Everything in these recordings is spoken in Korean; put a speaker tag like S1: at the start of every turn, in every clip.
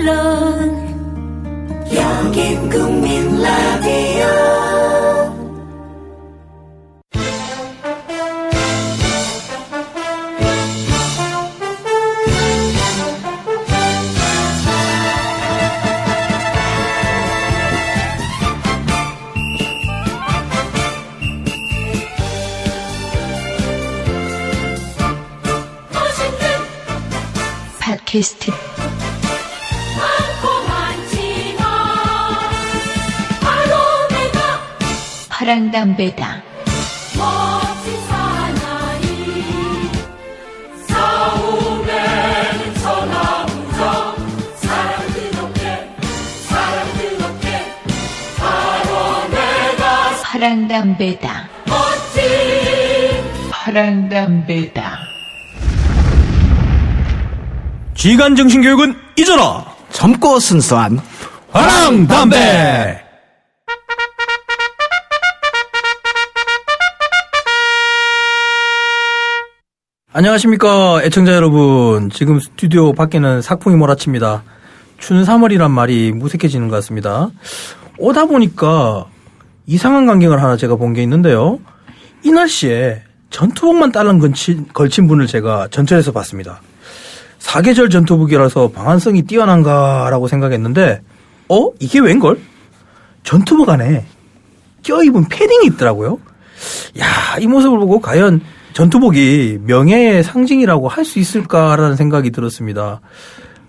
S1: 물론 여긴 국민 라디오.
S2: 팟캐스트 파랑담배다.
S1: 멋진 사나이 싸움에는 천하무적 사랑 뜨겁게 바로 내가
S2: 파랑담배다.
S1: 멋진
S2: 파랑담배다.
S3: 지간 정신 교육은 잊어라.
S4: 젊고 순수한
S3: 화랑담배. 안녕하십니까 애청자 여러분. 지금 스튜디오 밖에는 sak풍이 몰아칩니다. 추운 3월이란 말이 무색해지는 것 같습니다. 오다 보니까 이상한 광경을 하나 제가 본 게 있는데요. 이 날씨에 전투복만 딸랑 걸친 분을 제가 전철에서 봤습니다. 사계절 전투복이라서 방한성이 뛰어난가라고 생각했는데 이게 웬걸? 전투복 안에 껴입은 패딩이 있더라고요. 야, 이 모습을 보고 과연 전투복이 명예의 상징이라고 할 수 있을까라는 생각이 들었습니다.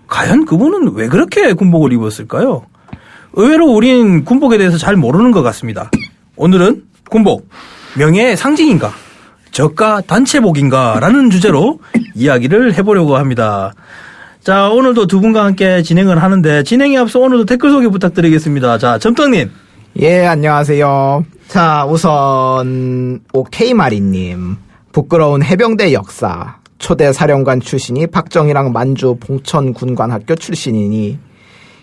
S3: 과연 그분은 왜 그렇게 군복을 입었을까요? 의외로 우린 군복에 대해서 잘 모르는 것 같습니다. 오늘은 군복, 명예의 상징인가? 저가 단체복인가? 라는 주제로 이야기를 해보려고 합니다. 자, 오늘도 두 분과 함께 진행을 하는데 진행에 앞서 오늘도 댓글 소개 부탁드리겠습니다. 자, 점떡님.
S4: 예, 안녕하세요. 자, 우선 오케이마리님. 부끄러운 해병대 역사. 초대 사령관 출신이 박정희랑 만주 봉천군관학교 출신이니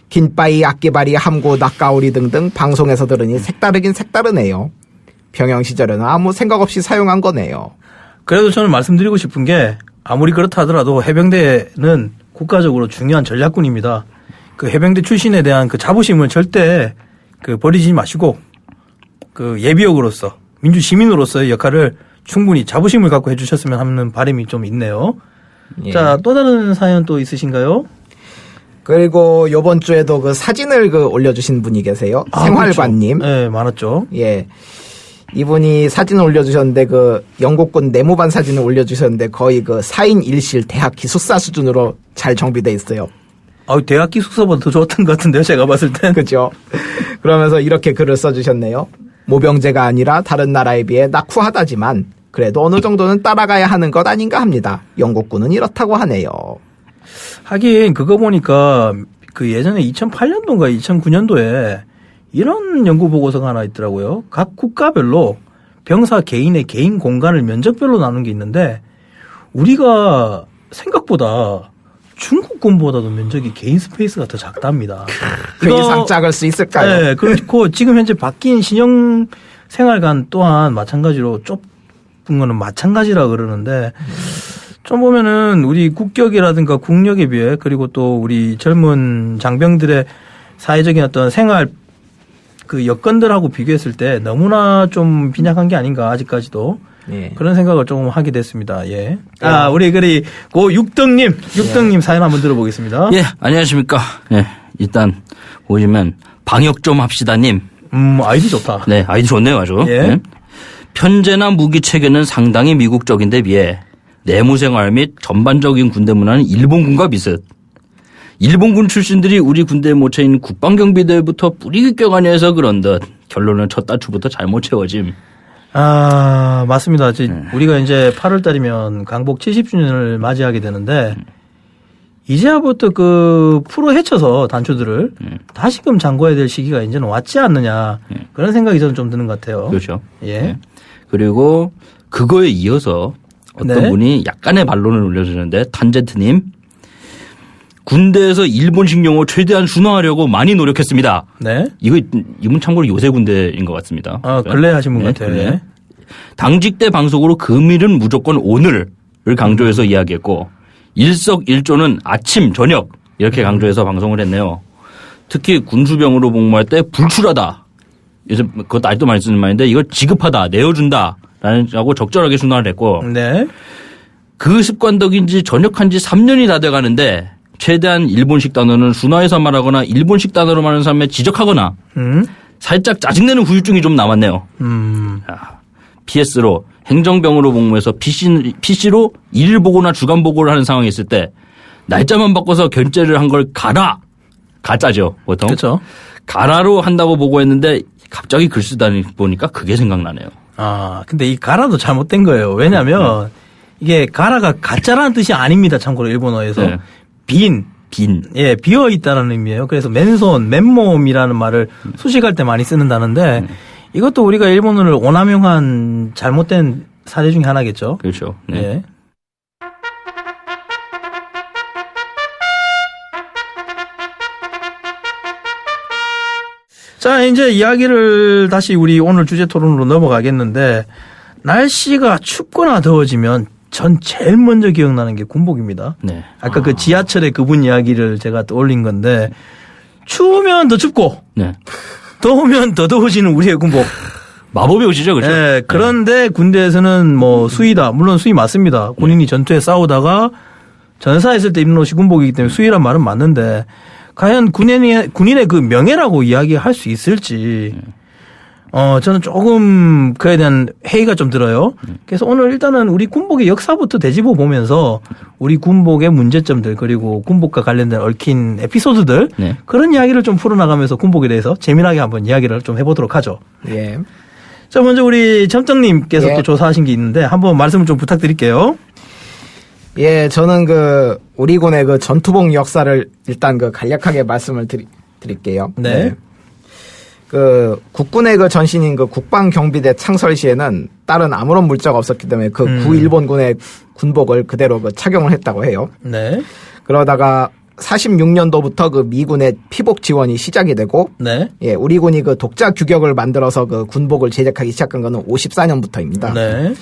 S4: 긴바이, 악기바리, 함구, 낙가오리 등등 방송에서 들으니 색다르긴 색다르네요. 병영 시절에는 아무 생각 없이 사용한 거네요.
S3: 그래도 저는 말씀드리고 싶은 게 아무리 그렇다 하더라도 해병대는 국가적으로 중요한 전략군입니다. 그 해병대 출신에 대한 그 자부심을 절대 버리지 마시고 그 예비역으로서 민주 시민으로서의 역할을 충분히 자부심을 갖고 해주셨으면 하는 바람이 좀 있네요. 예. 자, 또 다른 사연 또 있으신가요?
S4: 그리고 요번 주에도 그 사진을 올려주신 분이 계세요. 생활관님.
S3: 그렇죠. 네, 많았죠.
S4: 예. 이분이 사진을 올려주셨는데 영국군 내무반 사진을 올려주셨는데 거의 4인 1실 대학 기숙사 수준으로 잘 정비돼 있어요.
S3: 대학 기숙사보다 더 좋았던 것 같은데요, 제가 봤을 땐.
S4: 그죠. 그러면서 이렇게 글을 써주셨네요. 모병제가 아니라 다른 나라에 비해 낙후하다지만 그래도 어느 정도는 따라가야 하는 것 아닌가 합니다. 영국군은 이렇다고 하네요.
S3: 하긴 그거 보니까 예전에 2008년도인가 2009년도에 이런 연구 보고서가 하나 있더라고요. 각 국가별로 병사 개인의 개인 공간을 면적별로 나눈 게 있는데 우리가 생각보다 중국군보다도 면적이 개인 스페이스가 더 작답니다.
S4: 그 이상 작을 수 있을까요?
S3: 네, 그렇고 지금 현재 바뀐 신형 생활관 또한 마찬가지로 좁은 거는 마찬가지라 그러는데 좀 보면은 우리 국격이라든가 국력에 비해 그리고 또 우리 젊은 장병들의 사회적인 어떤 생활 여건들하고 비교했을 때 너무나 좀 빈약한 게 아닌가 아직까지도. 예. 그런 생각을 조금 하게 됐습니다. 예. 우리 육덕님
S5: 예.
S3: 사연 한번 들어보겠습니다.
S5: 예, 안녕하십니까. 예, 일단 보시면 방역 좀 합시다님.
S3: 아이디 좋다.
S5: 네, 아이디 좋네요, 아주.
S3: 예.
S5: 네. 편제나 무기 체계는 상당히 미국적인데 비해 내무생활 및 전반적인 군대 문화는 일본군과 비슷. 일본군 출신들이 우리 군대에 모처인 국방경비대부터 뿌리 껴가내서 그런 듯 결론은 첫 단추부터 잘못 채워짐.
S3: 맞습니다. 우리가 이제 8월 달이면 강복 70주년을 맞이하게 되는데 이제부터 프로 헤쳐서 단추들을 다시금 잠궈야 될 시기가 이제는 왔지 않느냐 그런 생각이 저는 좀 드는 것 같아요.
S5: 그렇죠.
S3: 예.
S5: 네. 그리고 그거에 이어서 어떤
S3: 네.
S5: 분이 약간의 반론을 올려주는데 탄제트님 군대에서 일본식 용어 최대한 순화하려고 많이 노력했습니다.
S3: 네.
S5: 이분 참고로 요새 군대인 것 같습니다.
S3: 근래 하신 분
S5: 네,
S3: 같아요.
S5: 네. 당직 때 방송으로 금일은 무조건 오늘을 강조해서 이야기했고 일석일조는 아침, 저녁 이렇게 강조해서 방송을 했네요. 특히 군수병으로 복무할 때 불출하다. 요즘 그것도 아직도 많이 쓰는 말인데 이걸 지급하다, 내어준다. 라고 적절하게 순환을 했고
S3: 네.
S5: 그 습관 덕인지 전역한 지 3년이 다 돼가는데 최대한 일본식 단어는 순화해서 말하거나 일본식 단어로 말하는 사람에 지적하거나 살짝 짜증내는 후유증이 좀 남았네요. PS로 행정병으로 복무해서 PC로 일일 보고나 주간 보고를 하는 상황이 있을 때 날짜만 바꿔서 결제를 한 걸 가라. 가짜죠, 보통.
S3: 그렇죠.
S5: 가라로 한다고 보고했는데 갑자기 글 쓰다 보니까 그게 생각나네요.
S3: 아, 근데 이 가라도 잘못된 거예요. 왜냐면 이게 가라가 가짜라는 뜻이 아닙니다. 참고로 일본어에서.
S5: 네.
S3: 빈. 예, 비어 있다는 의미예요. 그래서 맨손, 맨몸이라는 말을 수식할 때 많이 쓰는 단어인데 이것도 우리가 일본어를 오남용한 잘못된 사례 중에 하나겠죠.
S5: 그렇죠. 네.
S3: 예. 자, 이제 이야기를 다시 우리 오늘 주제 토론으로 넘어가겠는데 날씨가 춥거나 더워지면 전 제일 먼저 기억나는 게 군복입니다.
S5: 네.
S3: 아까 그 지하철의 그분 이야기를 제가 또 올린 건데 추우면 더 춥고
S5: 네.
S3: 더우면 더 더워지는 우리의 군복.
S5: 마법의 옷이죠, 그렇죠?
S3: 예, 그런데 군대에서는 뭐 수의다. 물론 수의 맞습니다. 군인이 전투에 싸우다가 전사했을 때 입는 옷이 군복이기 때문에 수의란 말은 맞는데 과연 군인의 그 명예라고 이야기할 수 있을지 저는 조금 그에 대한 회의가 좀 들어요. 그래서 오늘 일단은 우리 군복의 역사부터 되짚어 보면서 우리 군복의 문제점들 그리고 군복과 관련된 얽힌 에피소드들
S5: 네.
S3: 그런 이야기를 좀 풀어나가면서 군복에 대해서 재미나게 한번 이야기를 좀 해보도록 하죠.
S4: 예.
S3: 자, 먼저 우리 점정님께서
S4: 예.
S3: 또 조사하신 게 있는데 한번 말씀을 좀 부탁드릴게요.
S4: 예, 저는 그 우리 군의 그 전투복 역사를 일단 그 간략하게 말씀을 드릴게요.
S3: 네.
S4: 그 국군의 그 전신인 그 국방경비대 창설 시에는 다른 아무런 물자가 없었기 때문에 그 구일본군의 군복을 그대로 그 착용을 했다고 해요.
S3: 네.
S4: 그러다가 46년도부터 그 미군의 피복 지원이 시작이 되고
S3: 네.
S4: 예, 우리 군이 그 독자 규격을 만들어서 그 군복을 제작하기 시작한 거는 54년부터입니다.
S3: 네.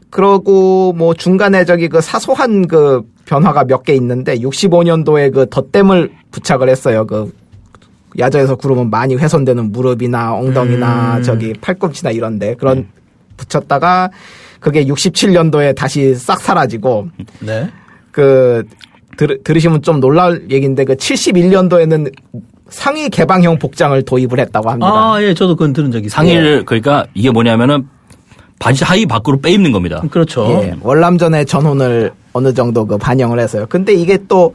S4: 그러고 뭐 중간에 저기 그 사소한 그 변화가 몇 개 있는데 65년도에 그 덧댐을 부착을 했어요. 그 야자에서 구르면 많이 훼손되는 무릎이나 엉덩이나 저기 팔꿈치나 이런데 그런 붙였다가 그게 67년도에 다시 싹 사라지고
S3: 네.
S4: 그 들으시면 좀 놀랄 얘기인데 그 71년도에는 상의 개방형 복장을 도입을 했다고 합니다.
S3: 아, 예, 저도 그건 들은 적이 있어요.
S5: 상의를 그러니까 이게 뭐냐면은 바지 하의 밖으로 빼입는 겁니다.
S3: 그렇죠.
S4: 예, 월남전의 전혼을 어느 정도 그 반영을 해서요. 근데 이게 또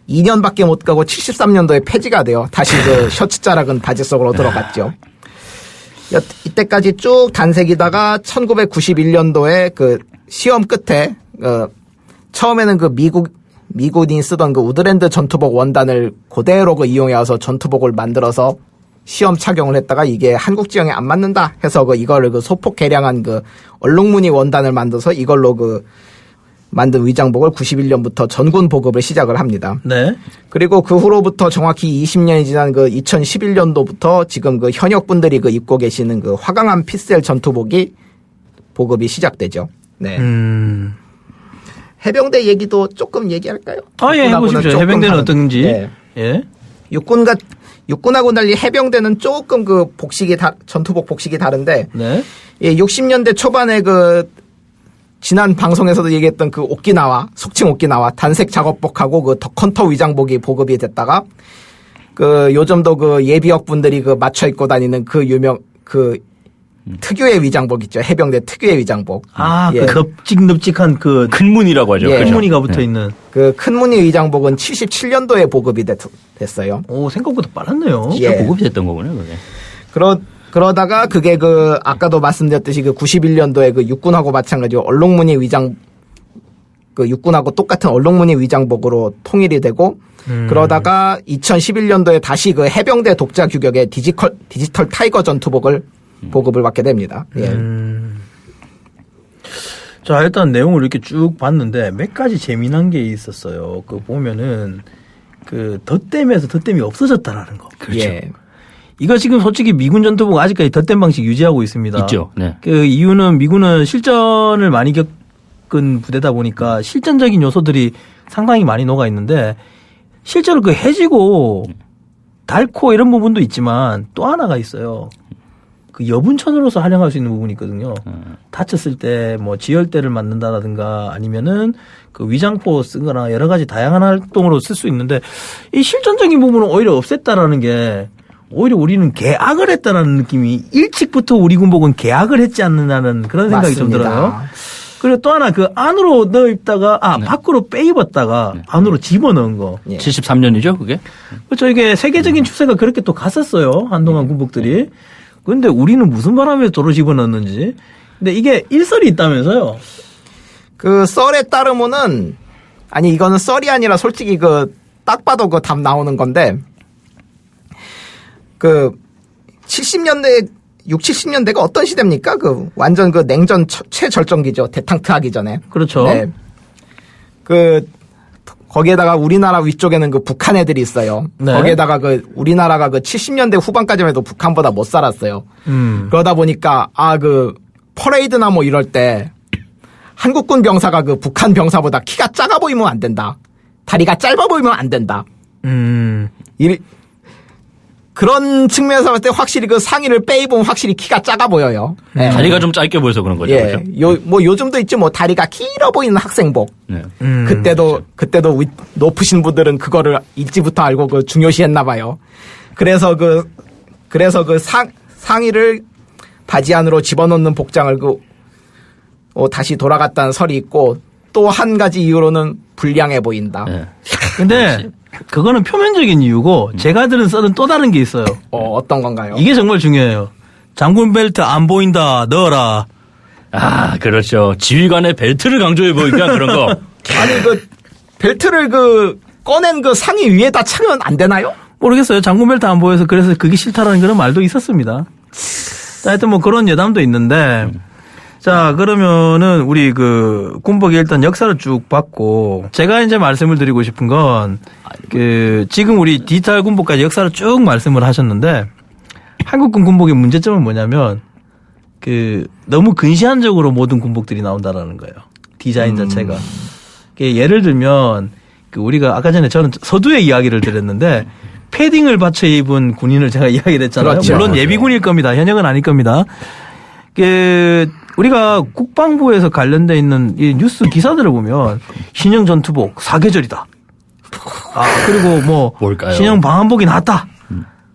S4: 2년밖에 못 가고 73년도에 폐지가 돼요. 다시 그 셔츠 자락은 바지 속으로 들어갔죠. 이때까지 쭉 단색이다가 1991년도에 그 시험 끝에 처음에는 그 미군이 쓰던 그 우드랜드 전투복 원단을 그대로 그 이용해서 전투복을 만들어서 시험 착용을 했다가 이게 한국 지형에 안 맞는다 해서 이거를 그 소폭 개량한 그 얼룩무늬 원단을 만들어서 이걸로 그 만든 위장복을 91년부터 전군 보급을 시작을 합니다.
S3: 네.
S4: 그리고 그 후로부터 정확히 20년이 지난 그 2011년도부터 지금 그 현역 분들이 그 입고 계시는 그 화강암 피셀 전투복이 보급이 시작되죠. 네. 해병대 얘기도 조금 얘기할까요?
S3: 아, 예, 해보십시오.
S4: 조금
S3: 해병대는
S4: 다른-
S3: 어떤지.
S4: 네.
S3: 예.
S4: 육군하고 달리 해병대는 조금 그 전투복 복식이 다른데,
S3: 네.
S4: 예, 60년대 초반에 그 지난 방송에서도 얘기했던 그 오키나와 속칭 오키나와 단색 작업복하고 그 덕헌터 위장복이 보급이 됐다가 그 요즘도 그 예비역 분들이 그 맞춰 입고 다니는 그 유명 그 특유의 위장복 있죠. 해병대 특유의 위장복.
S3: 아,
S4: 예.
S3: 그 넙직넙직한 그
S5: 큰 문이라고 하죠.
S4: 예.
S5: 그렇죠?
S3: 무늬가 붙어 있는.
S4: 그 큰 무늬 위장복은 77년도에 보급이 됐어요.
S3: 오, 생각보다 빨랐네요.
S4: 예.
S5: 보급이 됐던 거군요, 그게.
S4: 그러다가 그게 그 아까도 말씀드렸듯이 그 91년도에 그 육군하고 마찬가지로 얼룩무늬 위장 그 육군하고 똑같은 얼룩무늬 위장복으로 통일이 되고 그러다가 2011년도에 다시 그 해병대 독자 규격의 디지털 타이거 전투복을 보급을 받게 됩니다. 예.
S3: 자, 일단 내용을 이렇게 쭉 봤는데 몇 가지 재미난 게 있었어요. 그 보면은 그 덧댐에서 덧댐이 없어졌다라는 거.
S5: 그렇죠.
S4: 예.
S3: 이거 지금 솔직히 미군 전투복 아직까지 덧댐 방식 유지하고 있습니다.
S5: 있죠. 네.
S3: 그 이유는 미군은 실전을 많이 겪은 부대다 보니까 실전적인 요소들이 상당히 많이 녹아 있는데 실제로 그 해지고 닳고 이런 부분도 있지만 또 하나가 있어요. 그 여분천으로서 활용할 수 있는 부분이 있거든요. 다쳤을 때 뭐 지혈대를 맞는다라든가 아니면은 그 위장포 쓰거나 여러 가지 다양한 활동으로 쓸 수 있는데 이 실전적인 부분은 오히려 없앴다라는 게 오히려 우리는 개악을 했다라는 느낌이 일찍부터 우리 군복은 개악을 했지 않느냐는 그런 생각이 좀
S4: 맞습니다.
S3: 들어요. 그리고 또 하나 그 안으로 넣어 입다가 밖으로 빼 입었다가 안으로 집어 넣은 거.
S4: 예.
S5: 73년이죠, 그게?
S3: 그렇죠. 이게 세계적인 추세가 그렇게 또 갔었어요. 한동안 군복들이. 그런데 우리는 무슨 바람에 도로 집어 넣었는지. 근데 이게 일설이 있다면서요.
S4: 그 썰에 따르면은 아니 이거는 썰이 아니라 솔직히 그 딱 봐도 그 답 나오는 건데 그 70년대 6, 70년대가 어떤 시대입니까? 그 완전 그 냉전 최절정기죠. 대탕트 하기 전에.
S3: 그렇죠.
S4: 네. 그 거기에다가 우리나라 위쪽에는 그 북한 애들이 있어요.
S3: 네.
S4: 거기에다가 그 우리나라가 그 70년대 후반까지만 해도 북한보다 못 살았어요. 그러다 보니까 그 퍼레이드나 뭐 이럴 때 한국군 병사가 그 북한 병사보다 키가 작아 보이면 안 된다. 다리가 짧아 보이면 안 된다. 그런 측면에서 봤을 때 확실히 그 상의를 빼입으면 확실히 키가 작아 보여요. 네.
S5: 다리가 좀 짧게 보여서 그런 거죠.
S4: 예.
S5: 그렇죠?
S4: 뭐 요즘도 있지 뭐 다리가 길어 보이는 학생복.
S5: 네.
S4: 그때도 높으신 분들은 그거를 일찍부터 알고 그 중요시했나 봐요. 그래서 그 상의를 바지 안으로 집어넣는 복장을 다시 돌아갔다는 설이 있고 또 한 가지 이유로는 불량해 보인다.
S5: 네.
S3: 근데 그거는 표면적인 이유고 제가 들은 썰은 또 다른 게 있어요.
S4: 어떤 건가요?
S3: 이게 정말 중요해요. 장군 벨트 안 보인다 넣어라.
S5: 그렇죠. 지휘관의 벨트를 강조해 보이니까 그런 거.
S4: 아니 그 벨트를 꺼낸 그 상의 위에다 차면 안 되나요?
S3: 모르겠어요. 장군 벨트 안 보여서 그래서 그게 싫다라는 그런 말도 있었습니다. 자, 하여튼 뭐 그런 여담도 있는데 자, 그러면은 우리 그 군복의 일단 역사를 쭉 봤고 제가 이제 말씀을 드리고 싶은 건 지금 우리 디지털 군복까지 역사를 쭉 말씀을 하셨는데 한국군 군복의 문제점은 뭐냐면 너무 근시안적으로 모든 군복들이 나온다라는 거예요. 디자인 자체가. 예를 들면 우리가 아까 전에 저는 서두의 이야기를 드렸는데 패딩을 받쳐 입은 군인을 제가 이야기를 했잖아요.
S4: 그렇죠.
S3: 물론 예비군일 겁니다. 현역은 아닐 겁니다. 우리가 국방부에서 관련돼 있는 이 뉴스 기사들을 보면 신형 전투복 사계절이다. 그리고 뭐
S5: 뭘까요?
S3: 신형 방한복이 나왔다.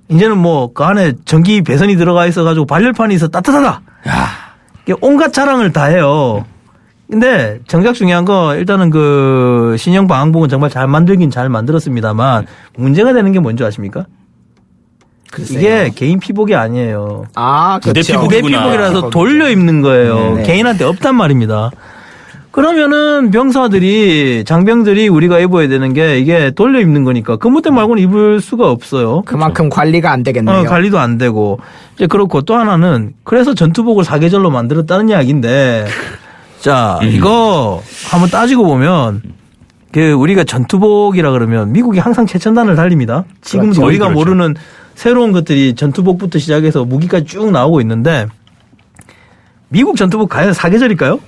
S3: 이제는 뭐 그 안에 전기 배선이 들어가 있어가지고 발열판이 있어 따뜻하다. 이게 온갖 자랑을 다 해요. 근데 정작 중요한 거 일단은 그 신형 방한복은 정말 잘 만들긴 잘 만들었습니다만 문제가 되는 게 뭔지 아십니까?
S4: 글쎄요.
S3: 이게 개인 피복이 아니에요.
S5: 부대
S4: 그렇죠.
S3: 부대
S5: 피복이구나.
S3: 피복이라서 돌려 입는 거예요.
S4: 네.
S3: 개인한테 없단 말입니다. 그러면은 병사들이 장병들이 우리가 입어야 되는 게 이게 돌려 입는 거니까 근무때 말고는 입을 수가 없어요.
S4: 그만큼 관리가 안 되겠네요.
S3: 관리도 안 되고 이제 그렇고 또 하나는 그래서 전투복을 사계절로 만들었다는 이야기인데 자 이거 한번 따지고 보면 우리가 전투복이라 그러면 미국이 항상 최첨단을 달립니다. 지금도
S5: 그렇죠.
S3: 우리가
S5: 그렇죠.
S3: 모르는 새로운 것들이 전투복부터 시작해서 무기까지 쭉 나오고 있는데 미국 전투복 과연 사계절일까요?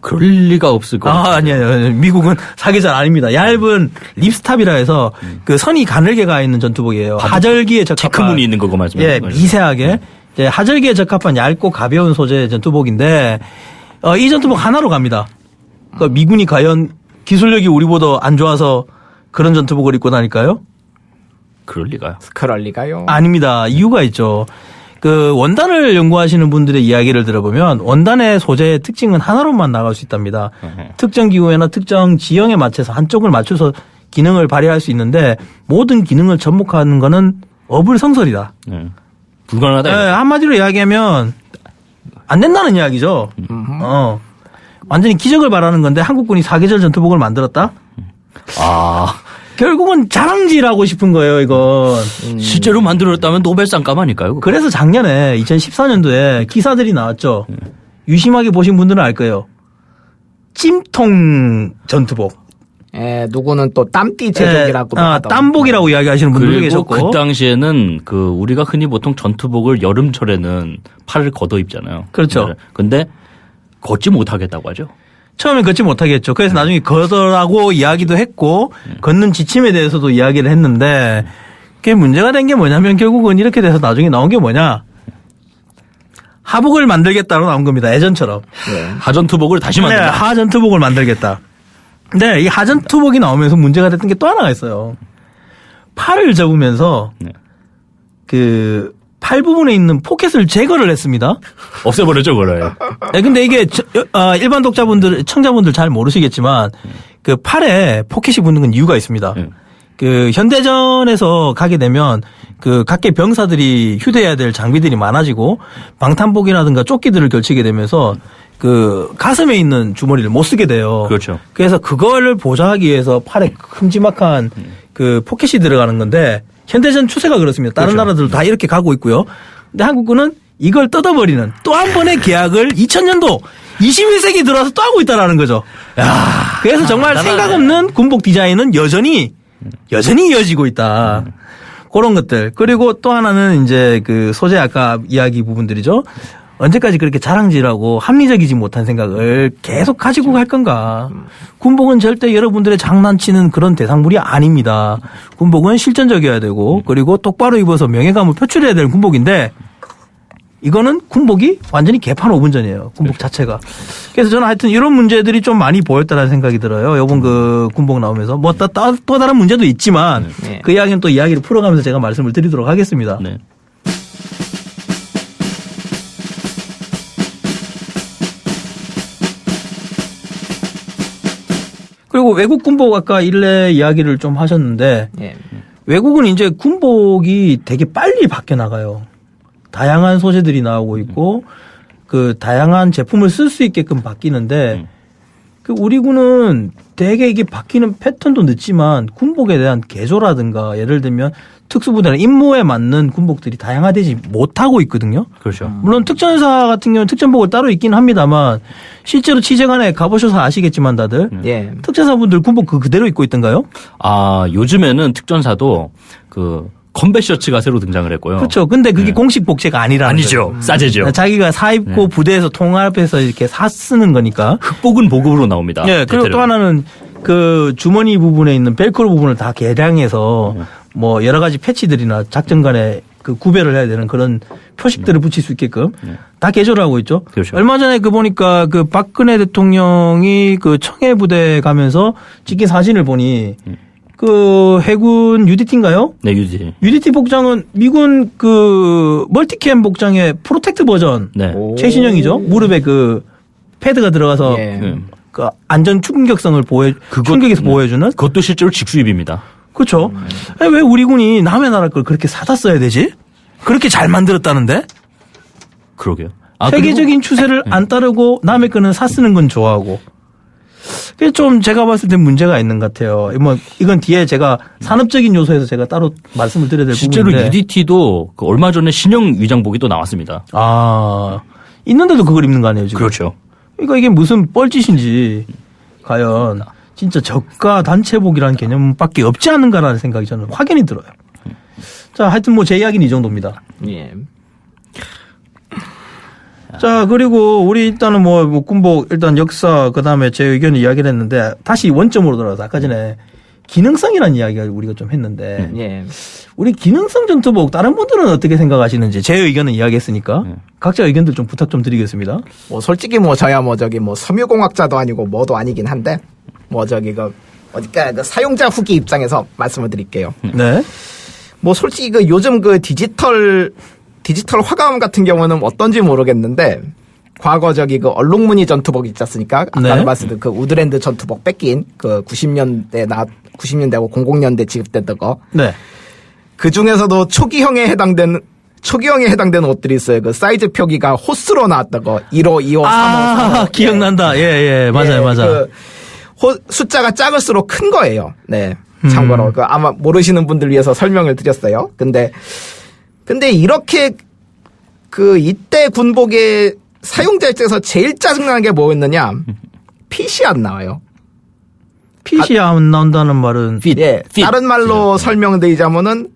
S5: 그럴 리가 없을 것 같아요.
S3: 아니에요. 미국은 사계절 아닙니다. 얇은 립스탑이라 해서 그 선이 가늘게 가 있는 전투복이에요. 하절기에 적합한.
S5: 체크무늬 있는 거고 말씀하시는 거죠.
S3: 미세하게. 이제 하절기에 적합한 얇고 가벼운 소재의 전투복인데 이 전투복 하나로 갑니다. 그러니까 미군이 과연 기술력이 우리보다 안 좋아서 그런 전투복을 입고 다닐까요?
S5: 그럴 리가요.
S4: 그럴 리가요.
S3: 아닙니다. 이유가 있죠. 원단을 연구하시는 분들의 이야기를 들어보면 원단의 소재의 특징은 하나로만 나갈 수 있답니다. 특정 기후에나 특정 지형에 맞춰서 한쪽을 맞춰서 기능을 발휘할 수 있는데 모든 기능을 접목하는 거는 어불성설이다.
S5: 불가능하다.
S3: 네, 한마디로 이야기하면 안 된다는 이야기죠. 완전히 기적을 바라는 건데 한국군이 사계절 전투복을 만들었다? 결국은 자랑질하고 싶은 거예요, 이건.
S5: 실제로 만들었다면 노벨상감 아닐까요? 그거?
S3: 그래서 작년에 2014년도에 기사들이 나왔죠. 유심하게 보신 분들은 알 거예요. 찜통 전투복.
S4: 누구는 또 땀띠 제조기라고
S3: 땀복이라고 이야기하시는 분들도
S5: 그리고
S3: 계셨고.
S5: 그 당시에는 우리가 흔히 보통 전투복을 여름철에는 팔을 걷어 입잖아요.
S3: 그렇죠.
S5: 근데 걷지 못하겠다고 하죠.
S3: 처음엔 걷지 못하겠죠. 그래서 나중에 걷으라고 이야기도 했고 걷는 지침에 대해서도 이야기를 했는데 그게 문제가 된 게 뭐냐면 결국은 이렇게 돼서 나중에 나온 게 뭐냐. 하복을 만들겠다로 나온 겁니다. 예전처럼.
S5: 하전투복을 다시
S3: 네,
S5: 만든다.
S3: 하전투복을 만들겠다. 근데 이 하전투복이 나오면서 문제가 됐던 게 또 하나가 있어요. 팔을 접으면서
S5: 네.
S3: 그 팔 부분에 있는 포켓을 제거를 했습니다.
S5: 없애버렸죠, 그걸.
S3: 네, 근데 이게 일반 독자분들, 청자분들 잘 모르시겠지만 그 팔에 포켓이 붙는 건 이유가 있습니다. 그 현대전에서 가게 되면 그 각계 병사들이 휴대해야 될 장비들이 많아지고 방탄복이라든가 조끼들을 걸치게 되면서 그 가슴에 있는 주머니를 못 쓰게 돼요.
S5: 그렇죠.
S3: 그래서 그거를 보장하기 위해서 팔에 큼지막한 그 포켓이 들어가는 건데 현대전 추세가 그렇습니다. 다른
S5: 그렇죠.
S3: 나라들도 다 이렇게 가고 있고요. 근데 한국군은 이걸 뜯어버리는 또 한 번의 계약을 2000년도 21세기 들어와서 또 하고 있다라는 거죠. 그래서 정말 생각 없는 군복 디자인은 여전히 이어지고 있다. 그런 것들. 그리고 또 하나는 이제 그 소재 아까 이야기 부분들이죠. 언제까지 그렇게 자랑질하고 합리적이지 못한 생각을 계속 가지고 갈 건가. 군복은 절대 여러분들의 장난치는 그런 대상물이 아닙니다. 군복은 실전적이어야 되고 그리고 똑바로 입어서 명예감을 표출해야 되는 군복인데 이거는 군복이 완전히 개판 5분 전이에요. 군복 자체가. 그래서 저는 하여튼 이런 문제들이 좀 많이 보였다는 생각이 들어요. 요번 그 군복 나오면서. 뭐 또 다른 문제도 있지만
S4: 네.
S3: 그 이야기는 또 이야기를 풀어가면서 제가 말씀을 드리도록 하겠습니다.
S5: 네.
S3: 그리고 외국 군복 아까 일례 이야기를 좀 하셨는데
S4: 예.
S3: 외국은 이제 군복이 되게 빨리 바뀌어 나가요. 다양한 소재들이 나오고 있고 그 다양한 제품을 쓸 수 있게끔 바뀌는데 그 우리 군은 되게 이게 바뀌는 패턴도 늦지만 군복에 대한 개조라든가 예를 들면 특수부대나 임무에 맞는 군복들이 다양화되지 못하고 있거든요.
S5: 그렇죠.
S3: 물론 특전사 같은 경우는 특전복을 따로 있긴 합니다만 실제로 취재관에 가보셔서 아시겠지만 다들
S4: 예.
S3: 특전사분들 군복 그대로 입고 있던가요?
S5: 아, 요즘에는 특전사도 그 컴뱃 셔츠가 새로 등장을 했고요.
S3: 그렇죠. 근데 그게 공식 복제가 아니라는
S5: 아니죠.
S3: 거죠.
S5: 싸제죠.
S3: 자기가 사 입고 부대에서 통합해서 이렇게 사 쓰는 거니까.
S5: 흑복은 보급으로 나옵니다.
S3: 예. 그리고
S5: 대체로.
S3: 또 하나는 그 주머니 부분에 있는 벨크로 부분을 다 개량해서 뭐 여러 가지 패치들이나 작전 간에 그 구별을 해야 되는 그런 표식들을 붙일 수 있게끔 다 개조를 하고 있죠.
S5: 그렇죠.
S3: 얼마 전에 그 보니까 그 박근혜 대통령이 그 청해 부대 가면서 찍힌 사진을 보니 그 해군 UDT인가요?
S5: 네, 유지.
S3: UDT 복장은 미군 그 멀티캠 복장의 프로텍트 버전.
S5: 네.
S3: 최신형이죠. 무릎에 그 패드가 들어가서
S4: 예.
S5: 네.
S3: 그 안전 충격성을 충격에서 보호해주는.
S5: 그것도 실제로 직수입입니다.
S3: 그렇죠. 아니, 왜 우리 군이 남의 나라 걸 그렇게 사다 써야 되지? 그렇게 잘 만들었다는데?
S5: 그러게요.
S3: 세계적인 추세를 안 따르고 남의 거는 사 쓰는 건 좋아하고. 그게 좀 제가 봤을 때 문제가 있는 것 같아요. 뭐 이건 뒤에 제가 산업적인 요소에서 제가 따로 말씀을 드려야 될
S5: 실제로
S3: 부분인데.
S5: UDT도 그 얼마 전에 신형 위장복이 또 나왔습니다.
S3: 아, 있는데도 그걸 입는 거 아니에요, 지금?
S5: 그렇죠.
S3: 그러니까 이게 무슨 뻘짓인지, 과연, 진짜 저가 단체복이라는 개념밖에 없지 않은가라는 생각이 저는 확연히 들어요. 자, 하여튼 뭐 제 이야기는 이 정도입니다.
S4: 예.
S3: 자, 그리고 우리 일단은 뭐 군복, 일단 역사, 그 다음에 제 의견을 이야기를 했는데, 다시 원점으로 돌아가서 아까 전에 기능성이라는 이야기를 우리가 좀 했는데,
S4: 예.
S3: 우리 기능성 전투복 다른 분들은 어떻게 생각하시는지 제 의견은 이야기했으니까 각자 의견들 좀 부탁 좀 드리겠습니다.
S4: 뭐 솔직히 뭐 저야 뭐 저기 뭐 섬유공학자도 아니고 뭐도 아니긴 한데 뭐 저기 그 어디까 그 사용자 후기 입장에서 말씀을 드릴게요.
S3: 네.
S4: 뭐 솔직히 그 요즘 그 디지털 화감 같은 경우는 어떤지 모르겠는데 과거 저기 그 얼룩무늬 전투복 있지 않습니까? 아까
S3: 네.
S4: 말씀드린 그 우드랜드 전투복 뺏긴 그 90년대하고 00년대 지급됐던 거.
S3: 네.
S4: 그 중에서도 초기형에 해당되는 옷들이 있어요. 그 사이즈 표기가 호스로 나왔던 거. 1호, 2호, 3호, 3호.
S3: 아, 기억난다. 예, 맞아요, 맞아요.
S4: 숫자가 작을수록 큰 거예요. 네. 참고로. 그 아마 모르시는 분들 위해서 설명을 드렸어요. 근데 이렇게 이때 군복의 사용자 입장에서 제일 짜증나는 게 뭐였느냐? 핏이 안 나와요.
S3: 핏이 안 나온다는 말은
S4: 예. 다른 말로 설명드리자면은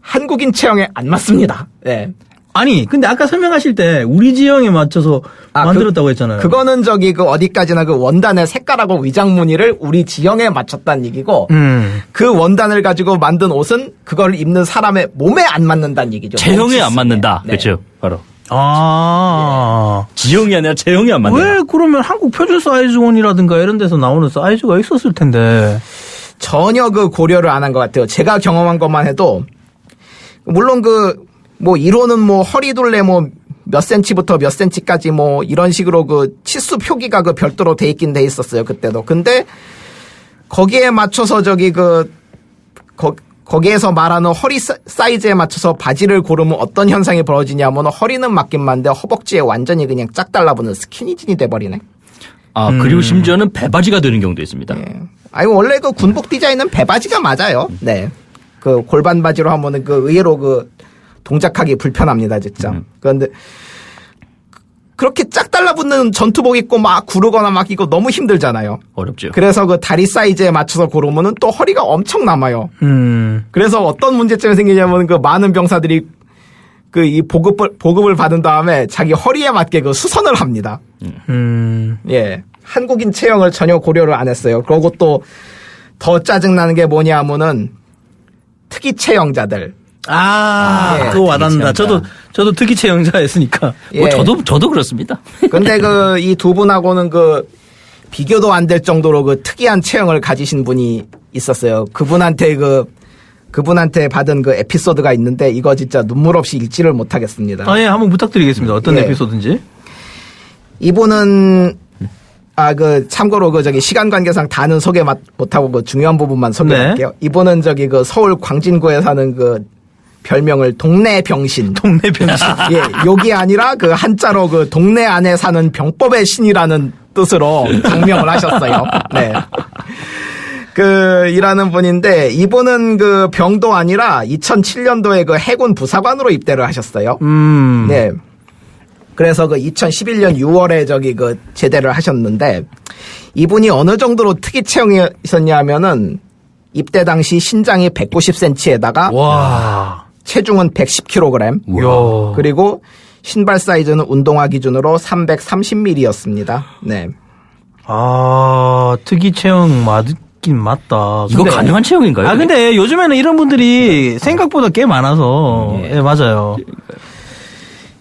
S4: 한국인 체형에 안 맞습니다. 예.
S3: 아니, 근데 아까 설명하실 때 우리 지형에 맞춰서 만들었다고 했잖아요.
S4: 그거는 저기 그 어디까지나 그 원단의 색깔하고 위장 무늬를 우리 지형에 맞췄다는 얘기고 그 원단을 가지고 만든 옷은 그걸 입는 사람의 몸에 안 맞는다는 얘기죠.
S5: 체형에 안 맞는다.
S4: 네.
S5: 그렇죠. 바로.
S3: 지형이
S5: 아니라 체형이 안 맞는다.
S3: 왜 그러면 한국 표준 사이즈원이라든가 이런 데서 나오는 사이즈가 있었을 텐데.
S4: 전혀 그 고려를 안 한 것 같아요. 제가 경험한 것만 해도 물론 뭐 이론은 뭐 허리둘레 뭐 몇 센치부터 몇 센치까지 뭐 이런 식으로 그 치수 표기가 그 별도로 돼 있긴 돼 있었어요. 그때도. 근데 거기에 맞춰서 저기 거기에서 말하는 허리 사이즈에 맞춰서 바지를 고르면 어떤 현상이 벌어지냐면 허리는 맞긴 맞는데 허벅지에 완전히 그냥 짝 달라붙는 스키니진이 돼버리네.
S5: 그리고 심지어는 배바지가 되는 경우도 있습니다.
S4: 예. 아니 원래 그 군복 디자인은 배바지가 맞아요. 네. 그 골반 바지로 하면은 그 의외로 그 동작하기 불편합니다, 진짜. 그런데 그렇게 짝 달라붙는 전투복 입고 막 구르거나 막 이거 너무 힘들잖아요.
S5: 어렵죠.
S4: 그래서 그 다리 사이즈에 맞춰서 고르면은 또 허리가 엄청 남아요. 그래서 어떤 문제점이 생기냐면 그 많은 병사들이 그 이 보급을 받은 다음에 자기 허리에 맞게 그 수선을 합니다. 예. 한국인 체형을 전혀 고려를 안 했어요. 그리고 또 더 짜증나는 게 뭐냐 하면은 특이 체형자들.
S3: 예, 그거 와닿는다. 저도 특이 체형자였으니까.
S4: 예.
S5: 뭐 저도 그렇습니다.
S4: 근데 그 이 두 분하고는 그 비교도 안 될 정도로 그 특이한 체형을 가지신 분이 있었어요. 그분한테 받은 그 에피소드가 있는데 이거 진짜 눈물 없이 읽지를 못하겠습니다.
S3: 예, 한번 부탁드리겠습니다. 어떤
S4: 예.
S3: 에피소드인지.
S4: 이분은 참고로 시간 관계상 다는 소개 못하고 그 중요한 부분만 소개할게요.
S3: 네.
S4: 이분은 그 서울 광진구에 사는 그 별명을 동네 병신.
S3: 동네 병신.
S4: 예, 욕이 아니라 그 한자로 그 동네 안에 사는 병법의 신이라는 뜻으로 당명을 하셨어요. 네. 이라는 분인데, 이분은 그 병도 아니라 2007년도에 그 해군 부사관으로 입대를 하셨어요. 네. 그래서 2011년 6월에 제대를 하셨는데, 이분이 어느 정도로 특이 체형이셨냐 하면은, 입대 당시 신장이 190cm에다가,
S3: 와.
S4: 체중은 110kg.
S3: 이야.
S4: 그리고 신발 사이즈는 운동화 기준으로 330mm였습니다. 네.
S3: 특이 체형 맞긴 맞다.
S5: 이거 가능한 체형인가요?
S3: 근데 요즘에는 이런 분들이 생각보다 꽤 많아서. 예, 맞아요.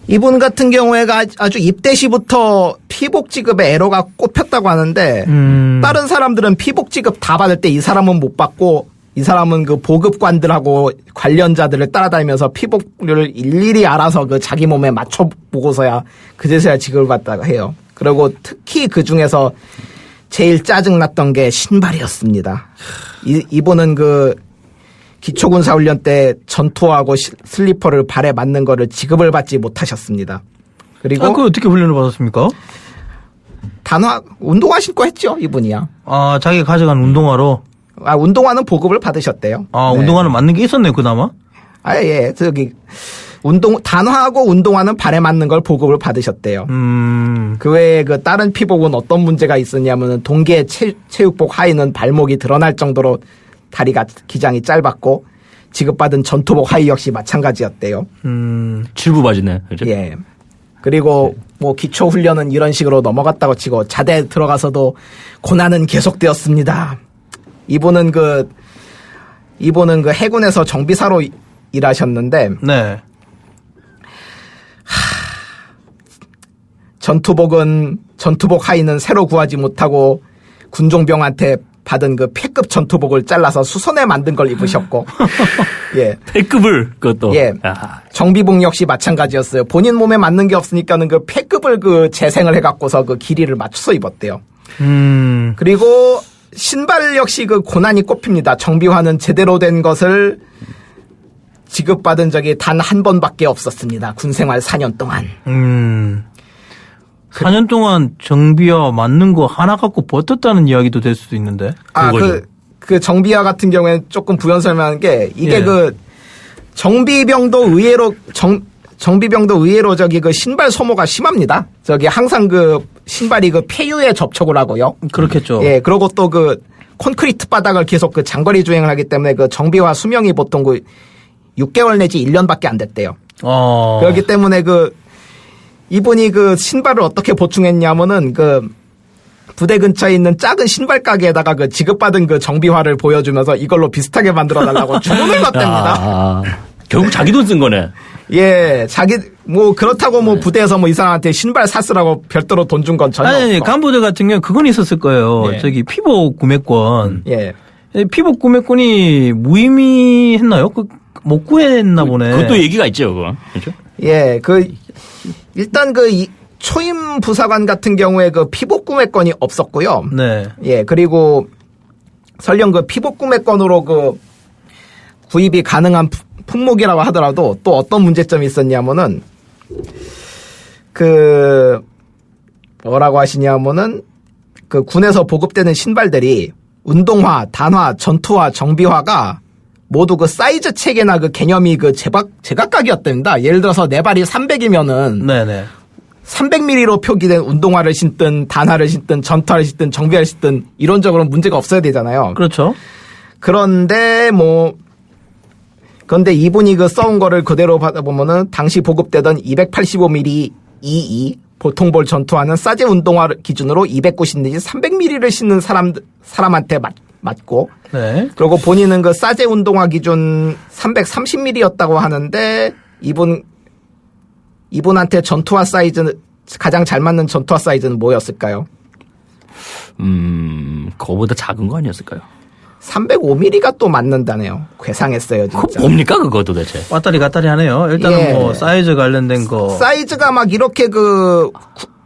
S4: 이분 같은 경우에가 아주 입대 시부터 피복 지급에 애로가 꼽혔다고 하는데, 다른 사람들은 피복 지급 다 받을 때 이 사람은 못 받고, 이 사람은 그 보급관들하고 관련자들을 따라다니면서 피복률을 일일이 알아서 그 자기 몸에 맞춰보고서야 그제서야 지급을 받다가 해요. 그리고 특히 그 중에서 제일 짜증났던 게 신발이었습니다. 이분은 기초군사훈련 때 전투하고 슬리퍼를 발에 맞는 거를 지급을 받지 못하셨습니다. 그리고
S3: 그거 어떻게 훈련을 받았습니까?
S4: 운동화 신고 했죠, 이분이야.
S3: 자기가 가져간 운동화로?
S4: 운동화는 보급을 받으셨대요. 네.
S3: 운동화는 맞는 게 있었네요, 그나마?
S4: 예. 단화하고 운동화는 발에 맞는 걸 보급을 받으셨대요. 그 외에 다른 피복은 어떤 문제가 있었냐면은 동계 체육복 하의는 발목이 드러날 정도로 다리가 기장이 짧았고 지급받은 전투복 하의 역시 마찬가지였대요.
S5: 칠부 바지네. 그렇죠?
S4: 예. 그리고 기초 훈련은 이런 식으로 넘어갔다고 치고 자대 들어가서도 고난은 계속되었습니다. 이분은 해군에서 정비사로 일하셨는데
S3: 네.
S4: 전투복 하의는 새로 구하지 못하고 군종병한테 받은 폐급 전투복을 잘라서 수선에 만든 걸 입으셨고, 예.
S5: 폐급을, 그것도.
S4: 예. 정비복 역시 마찬가지였어요. 본인 몸에 맞는 게 없으니까는 폐급을 재생을 해갖고서 길이를 맞춰서 입었대요. 그리고 신발 역시 고난이 꼽힙니다. 정비화는 제대로 된 것을 지급받은 적이 단 한 번밖에 없었습니다. 군생활 4년 동안.
S3: 4년 동안 정비와 맞는 거 하나 갖고 버텼다는 이야기도 될 수도 있는데.
S4: 그 정비화 같은 경우에는 조금 부연 설명하는 게, 이게
S3: 예.
S4: 정비병도 의외로 신발 소모가 심합니다. 항상 신발이 폐유에 접촉을 하고요.
S3: 그렇겠죠.
S4: 예, 그리고 또 콘크리트 바닥을 계속 장거리 주행을 하기 때문에 정비화 수명이 보통 6개월 내지 1년밖에 안 됐대요. 그렇기 때문에 이분이 신발을 어떻게 보충했냐면은 부대 근처에 있는 작은 신발 가게에다가 지급받은 정비화를 보여주면서 이걸로 비슷하게 만들어 달라고 주문을 넣었답니다.
S5: 결국 자기 돈 쓴 거네.
S4: 예, 그렇다고 부대에서 이 사람한테 신발 샀으라고 별도로 돈 준 건 전혀
S3: 아니,
S4: 없고.
S3: 간부들 같은 경우는 그건 있었을 거예요.
S4: 예.
S3: 피복 구매권.
S4: 예.
S3: 피복 구매권이 무의미했나요? 못 구했나 보네.
S5: 그것도 얘기가 있죠, 그거. 그렇죠?
S4: 예, 일단 초임 부사관 같은 경우에 피복 구매권이 없었고요.
S3: 네.
S4: 예, 그리고 설령 피복 구매권으로 구입이 가능한 품목이라고 하더라도 또 어떤 문제점이 있었냐면은 뭐라고 하시냐면은 군에서 보급되는 신발들이 운동화, 단화, 전투화, 정비화가 모두 사이즈 체계나 개념이 제각각이었답니다. 예를 들어서 내 발이 300이면은
S3: 네네.
S4: 300mm로 표기된 운동화를 신든 단화를 신든 전투화를 신든 정비화를 신든 이론적으로 문제가 없어야 되잖아요.
S3: 그렇죠.
S4: 그런데 이분이 써온 거를 그대로 받아보면은 당시 보급되던 285mm 22 보통볼 전투화는 사제 운동화 기준으로 290 내지 300mm를 신는 사람한테 맞고
S3: 네.
S4: 그리고 본인은 사제 운동화 기준 330mm였다고 하는데 이분한테 전투화 사이즈는 가장 잘 맞는 전투화 사이즈는 뭐였을까요?
S5: 그거보다 작은 거 아니었을까요?
S4: 305mm가 또 맞는다네요. 괴상했어요, 진짜.
S5: 그거 뭡니까 그거 도대체?
S3: 왔다리 갔다리 하네요. 일단은
S4: 예.
S3: 사이즈 관련된 거.
S4: 사이즈가 이렇게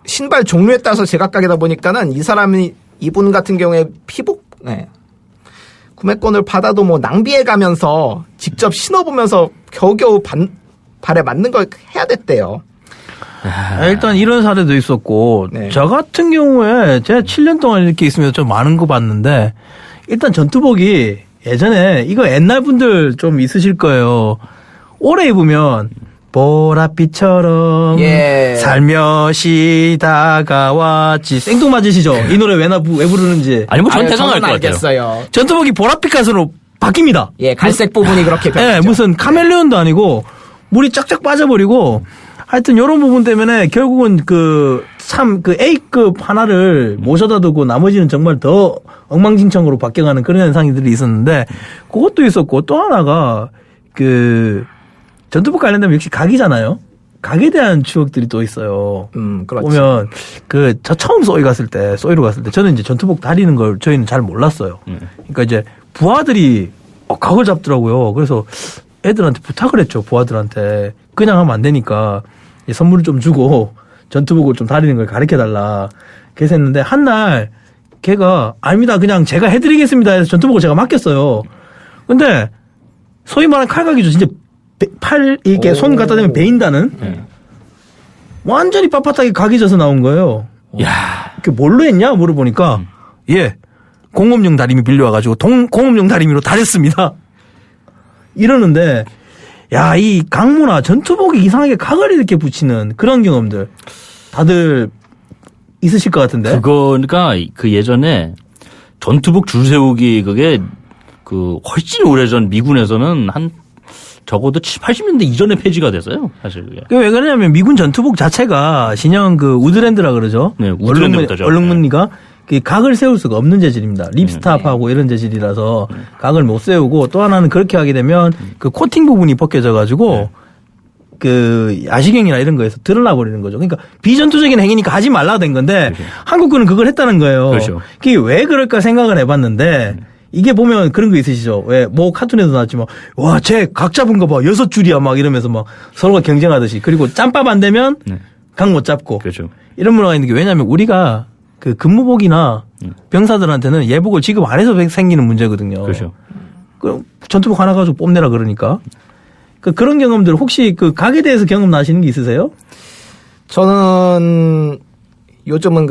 S4: 신발 종류에 따라서 제각각이다 보니까는 이분 같은 경우에 구매권을 받아도 낭비해 가면서 직접 신어보면서 겨우겨우 발에 맞는 걸 해야 됐대요.
S3: 일단 이런 사례도 있었고,
S4: 네.
S3: 저 같은 경우에 제가 7년 동안 이렇게 있으면서 좀 많은 거 봤는데, 일단 전투복이 예전에 이거 옛날 분들 좀 있으실 거예요. 오래 입으면 보랏빛처럼
S4: 예.
S3: 살며시 다가왔지. 생뚱맞으시죠? 이 노래 왜 부르는지.
S5: 아니 전 대강
S4: 저는
S5: 알 것 같아요.
S4: 알겠어요.
S3: 전투복이 보랏빛 가수로 바뀝니다.
S4: 예, 갈색 부분이 그렇게 변했죠.
S3: 네, 무슨 카멜레온도 아니고 물이 쫙쫙 빠져버리고 하여튼 이런 부분 때문에 결국은 A급 하나를 모셔다 두고 나머지는 정말 더 엉망진창으로 바뀌어가는 그런 현상들이 있었는데 그것도 있었고 또 하나가 전투복 관련되면 역시 각이잖아요. 각에 대한 추억들이 또 있어요.
S4: 그렇죠.
S3: 보면 저 처음 소위로 갔을 때 저는 이제 전투복 다리는 걸 저희는 잘 몰랐어요. 그러니까 이제 부하들이 각을 잡더라고요. 그래서 애들한테 부탁을 했죠. 부하들한테 그냥 하면 안 되니까 선물을 좀 주고 전투복을 좀 다리는 걸 가르쳐달라. 그래서 했는데 한날 걔가 아닙니다. 그냥 제가 해드리겠습니다 해서 전투복을 제가 맡겼어요. 근데 소위 말하는 칼각이죠. 진짜 이렇게 손 갖다 대면 베인다는 완전히 빳빳하게 각이 져서 나온 거예요.
S5: 야,
S3: 그 뭘로 했냐 물어보니까 예 공업용 다리미 빌려와가지고 공업용 다리미로 다렸습니다. 이러는데 야, 이 각무나 전투복이 이상하게 각을 이렇게 붙이는 그런 경험들 다들 있으실 것 같은데.
S5: 그러니까 예전에 전투복 줄 세우기 그게 훨씬 오래전 미군에서는 한 적어도 80년대 이전에 폐지가 됐어요. 사실 그게.
S3: 왜 그러냐면 미군 전투복 자체가 신형 우드랜드라 그러죠.
S5: 네, 우드랜드부터죠.
S3: 얼룩무늬가 각을 세울 수가 없는 재질입니다. 립스탑하고 이런 재질이라서 각을 못 세우고 또 하나는 그렇게 하게 되면 코팅 부분이 벗겨져 가지고 야시경이나 이런 거에서 드러나 버리는 거죠. 그러니까 비전투적인 행위니까 하지 말라 된 건데
S5: 그렇죠.
S3: 한국군은 그걸 했다는 거예요.
S5: 그렇죠.
S3: 그게 왜 그럴까 생각을 해봤는데 이게 보면 그런 거 있으시죠. 왜 카툰에도 나왔지만 와, 쟤 각 잡은 거 봐. 6줄이야 막 이러면서 막 서로가 경쟁하듯이. 그리고 짬밥 안 되면 각 못 잡고.
S5: 그렇죠.
S3: 이런 문화가 있는 게 왜냐하면 우리가 근무복이나 병사들한테는 예복을 지급 안 해서 생기는 문제거든요.
S5: 그렇죠.
S3: 그럼 전투복 하나 가지고 뽐내라 그러니까. 그런 경험들 혹시 각에 대해서 경험 나시는 게 있으세요?
S4: 저는 요즘은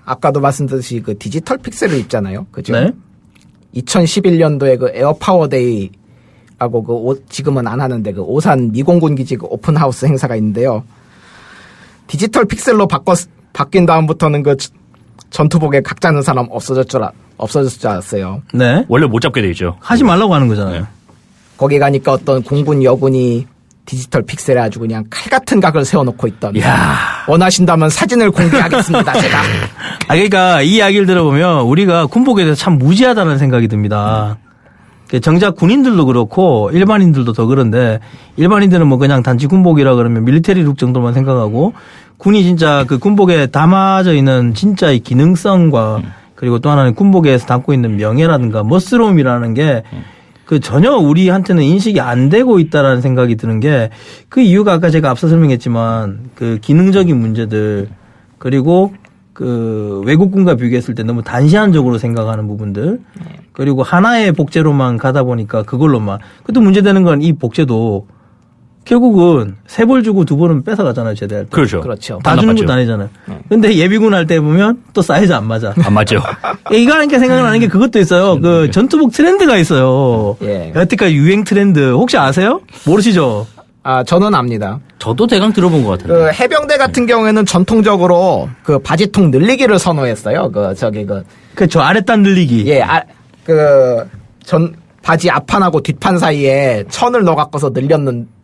S4: 아까도 말씀드렸듯이 디지털 픽셀을 입잖아요. 그죠?
S3: 네.
S4: 2011년도에 에어파워데이라고 지금은 안 하는데 오산 미공군 기지 오픈하우스 행사가 있는데요. 디지털 픽셀로 바뀐 다음부터는 전투복에 각 잡는 사람 없어졌을 줄 알았어요.
S3: 네.
S5: 원래 못 잡게 돼 있죠.
S3: 하지 말라고 하는 거잖아요.
S4: 거기 가니까 어떤 공군 여군이 디지털 픽셀에 아주 그냥 칼 같은 각을 세워놓고 있던.
S3: 야.
S4: 원하신다면 사진을 공개하겠습니다, 제가.
S3: 그러니까 이 이야기를 들어보면 우리가 군복에 대해서 참 무지하다는 생각이 듭니다. 정작 군인들도 그렇고 일반인들도 더 그런데 일반인들은 뭐 그냥 단지 군복이라 그러면 밀리터리 룩 정도만 생각하고 군이 진짜 그 군복에 담아져 있는 진짜의 기능성과 그리고 또 하나는 군복에서 담고 있는 명예라든가 멋스러움이라는 게 그 전혀 우리한테는 인식이 안 되고 있다라는 생각이 드는 게 그 이유가 아까 제가 앞서 설명했지만 그 기능적인 문제들 그리고 그 외국군과 비교했을 때 너무 단시한적으로 생각하는 부분들 그리고 하나의 복제로만 가다 보니까 그걸로만 그것도 문제되는 건 이 복제도 결국은 3벌 주고 2벌은 뺏어가잖아요 제대할 때.
S5: 그렇죠.
S4: 그렇죠.
S3: 다 주는 것도 아니잖아요. 근데 예비군 할 때 보면 또 사이즈 안 맞아.
S5: 안 맞죠.
S3: 이거 하니까 생각나는 게 그것도 있어요. 그 전투복 트렌드가 있어요.
S4: 예.
S3: 여태까지 유행 트렌드 혹시 아세요? 모르시죠?
S4: 아, 저는 압니다.
S5: 저도 대강 들어본 것 같은데.
S4: 그 해병대 같은 경우에는 전통적으로 그 바지통 늘리기를 선호했어요.
S3: 그저 아랫단 늘리기.
S4: 예, 바지 앞판하고 뒷판 사이에 천을 넣어갖고서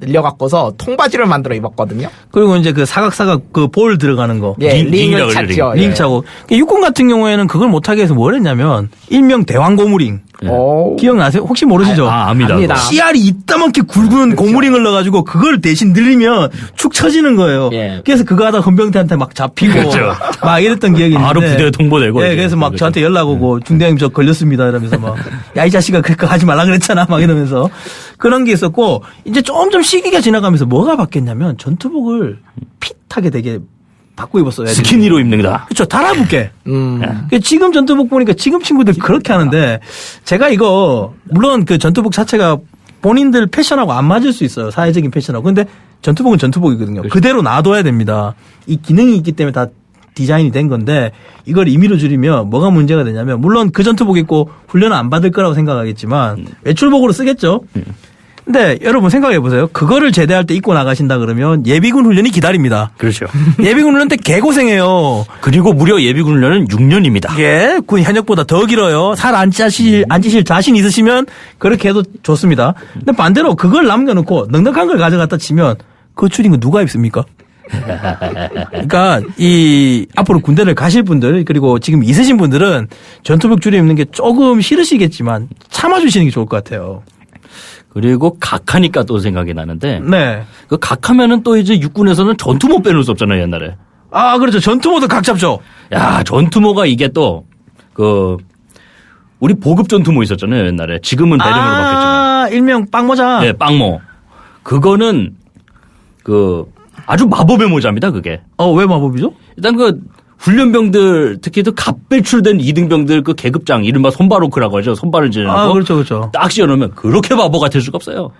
S4: 늘려갖고서 통바지를 만들어 입었거든요.
S3: 그리고 이제 그 사각사각 그 볼 들어가는 거.
S4: 예, 링을
S5: 링이라고
S4: 찾죠.
S3: 링
S4: 예.
S3: 차고. 육군 같은 경우에는 그걸 못하게 해서 뭘 했냐면 일명 대왕고무링.
S4: 오.
S3: 기억나세요? 혹시 모르시죠?
S5: 압니다.
S4: 압니다.
S5: 그거.
S3: 씨알이 이따만게 굵은 고무링을 넣어가지고 그걸 대신 늘리면 축 처지는 거예요.
S4: 예.
S3: 그래서 그거 하다 헌병대한테 막 잡히고
S5: 그렇죠.
S3: 막 이랬던 기억이 있는데.
S5: 바로 부대에 통보되고.
S3: 예,
S5: 이제.
S3: 그래서 막
S5: 그렇죠.
S3: 저한테 연락 오고 중대장님 저 걸렸습니다 이러면서 막 야 이 자식아 그거 하지 말라 그랬잖아 막 이러면서 그런 게 있었고 이제 점점 시기가 지나가면서 뭐가 바뀌었냐면 전투복을 핏하게 되게 바꾸고 입었어요. 애들이.
S5: 스키니로 입는다.
S3: 그렇죠. 달아붙게. 지금 전투복 보니까 지금 친구들 그렇게 하는데 제가 이거 물론 그 전투복 자체가 본인들 패션하고 안 맞을 수 있어요. 사회적인 패션하고. 근데 전투복은 전투복이거든요. 그대로 놔둬야 됩니다. 이 기능이 있기 때문에 다 디자인이 된 건데 이걸 임의로 줄이면 뭐가 문제가 되냐면 물론 그 전투복 입고 훈련을 안 받을 거라고 생각하겠지만 외출복으로 쓰겠죠. 근데 여러분 생각해 보세요. 그거를 제대할 때 입고 나가신다 그러면 예비군 훈련이 기다립니다.
S5: 그렇죠.
S3: 예비군 훈련 때 개고생해요.
S5: 그리고 무려 예비군 훈련은 6년입니다.
S3: 예, 군 현역보다 더 길어요. 살 안 찌실 자신 있으시면 그렇게 해도 좋습니다. 근데 반대로 그걸 남겨놓고 넉넉한 걸 가져갔다 치면 그 줄인 거 누가 입습니까? 그러니까 이 앞으로 군대를 가실 분들 그리고 지금 있으신 분들은 전투복 줄여 입는 게 조금 싫으시겠지만 참아주시는 게 좋을 것 같아요.
S5: 그리고 각하니까 또 생각이 나는데
S3: 네.
S5: 그 각하면은 또 이제 육군에서는 전투모 빼놓을 수 없잖아요 옛날에.
S3: 아 그렇죠. 전투모도 각 잡죠.
S5: 야 전투모가 이게 또 그 우리 보급 전투모 있었잖아요 옛날에. 지금은 배령으로 바뀌었지만.
S3: 일명 빵모자.
S5: 네 빵모. 그거는 그 아주 마법의 모자입니다 그게.
S3: 왜 마법이죠?
S5: 일단 그 훈련병들 특히 또 갑배출된 이등병들 그 계급장 이른바 손바로크라고 하죠. 손발을 지르고
S3: 아 그렇죠 그렇죠.
S5: 딱 씌워놓으면 그렇게 바보 같을 수가 없어요.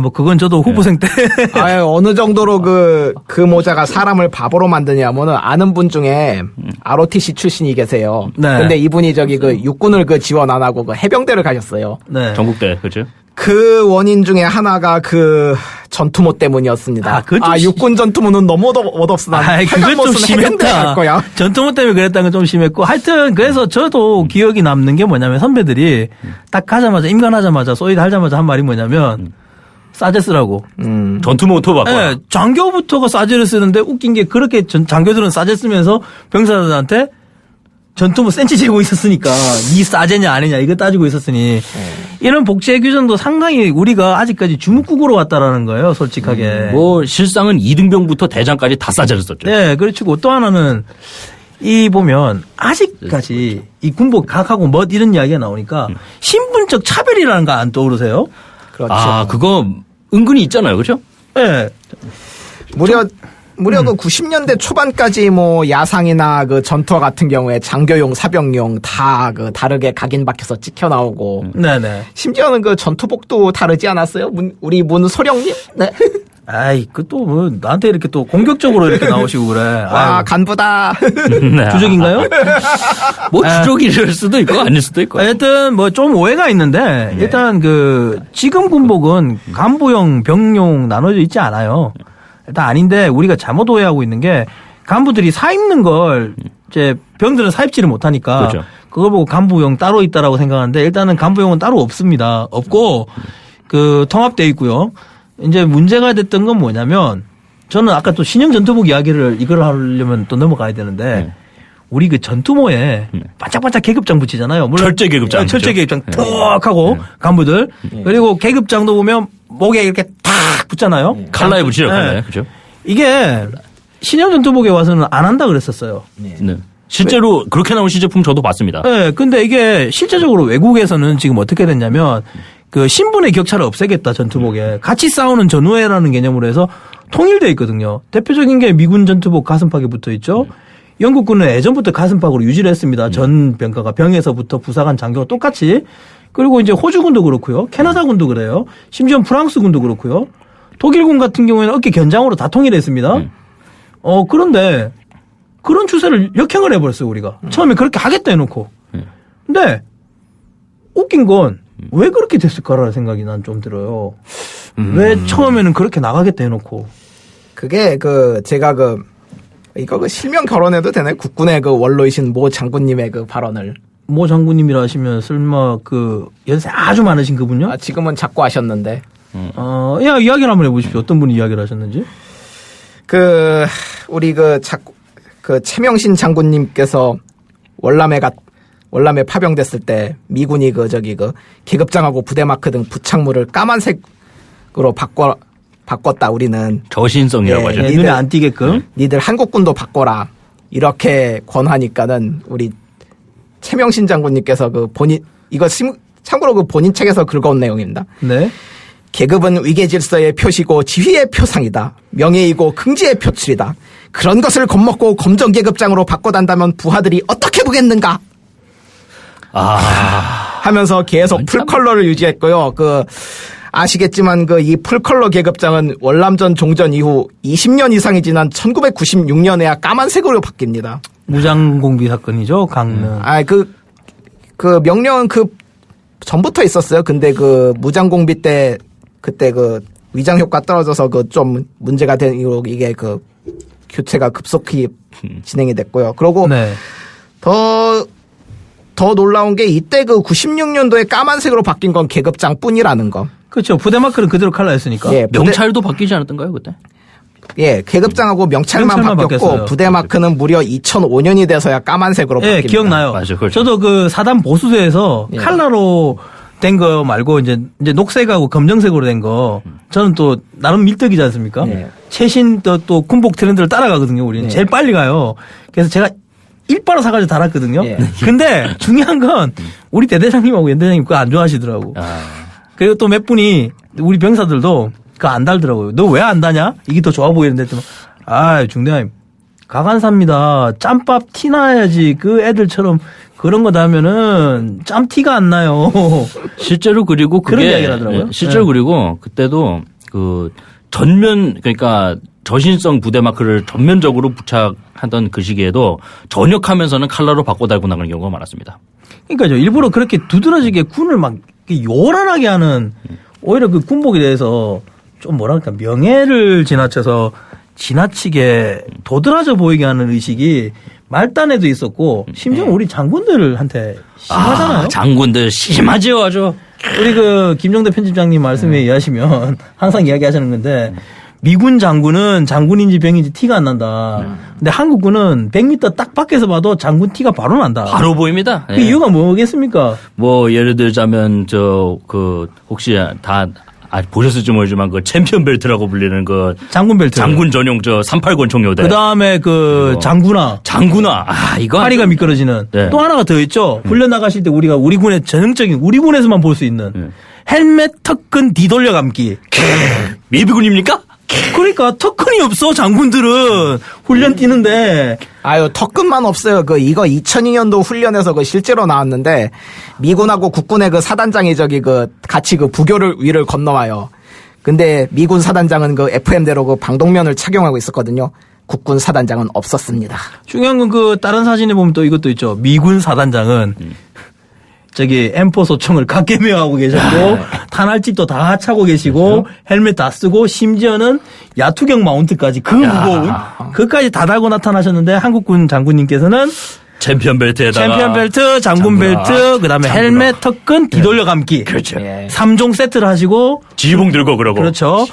S3: 뭐 그건 저도 후보생 때.
S4: 아유, 어느 정도로 그 모자가 사람을 바보로 만드냐면은 아는 분 중에 ROTC 출신이 계세요.
S3: 네.
S4: 근데 이분이 그 육군을 지원 안 하고 해병대를 가셨어요.
S3: 네.
S5: 전국대 그렇죠.
S4: 그 원인 중에 하나가 그 전투모 때문이었습니다.
S3: 그건 좀
S4: 육군 전투모는 너무 멋없어.
S3: 그건 좀 심했다.
S4: 거야.
S3: 전투모 때문에 그랬다는 건 좀 심했고 하여튼 그래서 저도 기억이 남는 게 뭐냐면 선배들이 딱 가자마자 임관하자마자 소위 달자마자 한 말이 뭐냐면 싸제 쓰라고.
S5: 전투모토 바꿔.
S3: 네, 장교부터가 싸제를 쓰는데 웃긴 게 그렇게 장교들은 싸제 쓰면서 병사들한테 전투모 센치 재고 있었으니까 이 싸제냐 아니냐 이거 따지고 있었으니 이런 복제 규정도 상당히 우리가 아직까지 주묵국으로 왔다라는 거예요 솔직하게.
S5: 뭐 실상은 이등병부터 대장까지 다 싸제를 썼죠.
S3: 네, 그렇고 또 하나는 이 보면 아직까지 이 군복 각하고 멋 이런 이야기가 나오니까 신분적 차별이라는 거 안 떠오르세요?
S4: 그렇죠.
S5: 아 그거 은근히 있잖아요, 그렇죠?
S3: 네.
S4: 무려 그 90년대 초반까지 뭐 야상이나 그 전투화 같은 경우에 장교용, 사병용 다 다르게 각인 박혀서 찍혀 나오고.
S3: 네네.
S4: 심지어는 그 전투복도 다르지 않았어요? 우리 문소령님? 네.
S3: 아이, 그 또 뭐 나한테 이렇게 또 공격적으로 이렇게 나오시고 그래.
S4: 와, 간부다.
S5: 네.
S3: 주적인가요?
S5: 뭐 주적일 수도 있고 아닐 수도 있고.
S3: 하여튼 뭐 좀 오해가 있는데 일단 그 지금 군복은 간부용, 병용 나눠져 있지 않아요. 일단 아닌데 우리가 잘못 오해하고 있는 게 간부들이 사 입는 걸 이제 병들은 사 입지를 못하니까
S5: 그렇죠.
S3: 그걸 보고 간부용 따로 있다라고 생각하는데 일단은 간부용은 따로 없습니다. 없고 그 통합되어 있고요. 이제 문제가 됐던 건 뭐냐면 저는 아까 또 신형 전투복 이야기를 이걸 하려면 또 넘어가야 되는데 우리 그 전투모에 반짝반짝 계급장 붙이잖아요. 물론
S5: 철제 계급장.
S3: 철제 계급장 턱 하고 간부들. 그리고 계급장도 보면 목에 이렇게 탁 붙잖아요.
S5: 칼라에 붙이죠.
S3: 네.
S5: 칼라에. 그죠?
S3: 이게 신형 전투복에 와서는 안 한다 그랬었어요.
S5: 네. 실제로 그렇게 나온 시제품 저도 봤습니다.
S3: 네, 근데 이게 실제적으로 외국에서는 지금 어떻게 됐냐면 그 신분의 격차를 없애겠다 전투복에 같이 싸우는 전우회라는 개념으로 해서 통일되어 있거든요. 대표적인 게 미군 전투복 가슴팍에 붙어 있죠. 영국군은 예전부터 가슴팍으로 유지를 했습니다. 전 병가가 병에서부터 부사관 장교가 똑같이. 그리고 이제 호주군도 그렇고요. 캐나다군도 그래요. 심지어 프랑스군도 그렇고요. 독일군 같은 경우에는 어깨 견장으로 다 통일했습니다. 그런데 그런 추세를 역행을 해버렸어요, 우리가. 처음에 그렇게 하겠다 해놓고. 근데 웃긴 건 왜 그렇게 됐을까라는 생각이 난 좀 들어요. 왜 처음에는 그렇게 나가겠다 해놓고.
S4: 그게 제가 이거 실명 결혼해도 되나요? 국군의 원로이신 모 장군님의 발언을.
S3: 모 장군님이라 하시면 설마 연세 아주 많으신 그분요?
S4: 지금은 자꾸 하셨는데.
S3: 이야기를 한번 해보십시오. 어떤 분이 이야기를 하셨는지.
S4: 우리 최명신 장군님께서 월남에 파병됐을 때 미군이 계급장하고 부대마크 등 부착물을 까만색으로 바꿨다 우리는.
S5: 저신성이라고 하죠.
S3: 눈에 안 띄게끔.
S4: 니들 한국군도 바꿔라. 이렇게 권하니까는 우리 최명신 장군님께서 참고로 본인 책에서 긁어온 내용입니다.
S3: 네.
S4: 계급은 위계 질서의 표시고 지휘의 표상이다. 명예이고 긍지의 표출이다. 그런 것을 겁먹고 검정계급장으로 바꿔단다면 부하들이 어떻게 보겠는가? 하면서 계속 풀컬러를 유지했고요. 아시겠지만 이 풀컬러 계급장은 월남전 종전 이후 20년 이상이 지난 1996년에야 까만색으로 바뀝니다.
S3: 무장공비 사건이죠, 강릉.
S4: 명령은 전부터 있었어요. 근데 무장공비 때 그때 위장 효과 떨어져서 좀 문제가 된 이후로 이게 교체가 급속히 진행이 됐고요. 그리고
S3: 네.
S4: 더 놀라운 게 이때 96년도에 까만색으로 바뀐 건 계급장뿐이라는 거.
S3: 그렇죠. 부대마크는 그대로 칼라였으니까.
S4: 예,
S5: 명찰도 바뀌지 않았던가요 그때?
S4: 예, 계급장하고 명찰만 바뀌었고
S3: 바뀌었어요.
S4: 부대마크는 무려 2005년이 돼서야 까만색으로 바뀝니다.
S3: 예, 기억나요.
S5: 맞아요. 그렇죠.
S3: 저도 사단 보수대에서 칼라로 된 거 말고 이제 녹색하고 검정색으로 된 거 저는 또 나름 밀떡이지 않습니까? 최신 또 군복 트렌드를 따라가거든요. 우리는 제일 빨리 가요. 그래서 제가 일바로 사가지고 달았거든요. 근데 중요한 건 우리 대대장님하고 연대장님 그거 안 좋아하시더라고. 그리고 또 몇 분이 우리 병사들도 그거 안 달더라고요. 너 왜 안 다냐? 이게 더 좋아 보이는데 중대장님 가관사입니다. 짬밥 티 나야지. 애들처럼 그런 거 다면은 짬티가 안 나요.
S5: 실제로 그리고
S3: 그런 이야기를 하더라고요.
S5: 실제로 그리고 그때도 그러니까 저신성 부대 마크를 전면적으로 부착하던 그 시기에도 전역하면서는 칼라로 바꿔 달고 나가는 경우가 많았습니다.
S3: 그러니까요. 일부러 그렇게 두드러지게 군을 막 요란하게 하는 오히려 군복에 대해서 좀 뭐랄까 명예를 지나치게 도드라져 보이게 하는 의식이 말단에도 있었고 심지어 우리 장군들한테 심하잖아요.
S5: 장군들 심하죠, 아주.
S3: 우리 김정대 편집장님 말씀에 의하시면 항상 이야기하시는 건데 미군 장군은 장군인지 병인지 티가 안 난다. 근데 한국군은 100m 딱 밖에서 봐도 장군 티가 바로 난다.
S5: 바로 보입니다.
S3: 그 이유가 뭐겠습니까?
S5: 예를 들자면 혹시 다 보셨을지 모르지만 챔피언 벨트라고 불리는
S3: 장군 벨트.
S5: 장군 전용 380 총요대.
S3: 그다음에 장군화.
S5: 이거
S3: 파리가 미끄러지는.
S5: 네.
S3: 또 하나가 더 있죠. 훈련 나가실 때 우리가 우리 군의 전형적인 우리 군에서만 볼 수 있는 헬멧 턱근 뒤돌려 감기.
S5: 미비군입니까?
S3: 그러니까 턱근이 없어 장군들은 훈련 뛰는데.
S4: 턱근만 없어요. 이거 2002년도 훈련에서 실제로 나왔는데 미군하고 국군의 사단장이 같이 부교를 위를 건너와요. 근데 미군 사단장은 FM대로 방독면을 착용하고 있었거든요. 국군 사단장은 없었습니다.
S3: 중요한 건 다른 사진에 보면 또 이것도 있죠. 미군 사단장은 M4 소총을 각개매하고 계셨고 탄알집도 다 차고 계시고 헬멧 다 쓰고 심지어는 야투경 마운트까지 무거운 그까지 다 달고 나타나셨는데 한국군 장군님께서는
S5: 챔피언 벨트에다가
S3: 챔피언 벨트, 장군 벨트, 그다음에 헬멧, 턱근, 뒤돌려 감기.
S5: 그렇죠.
S3: 3종 세트를 하시고
S5: 지휘봉 들고 그러고.
S3: 그렇죠.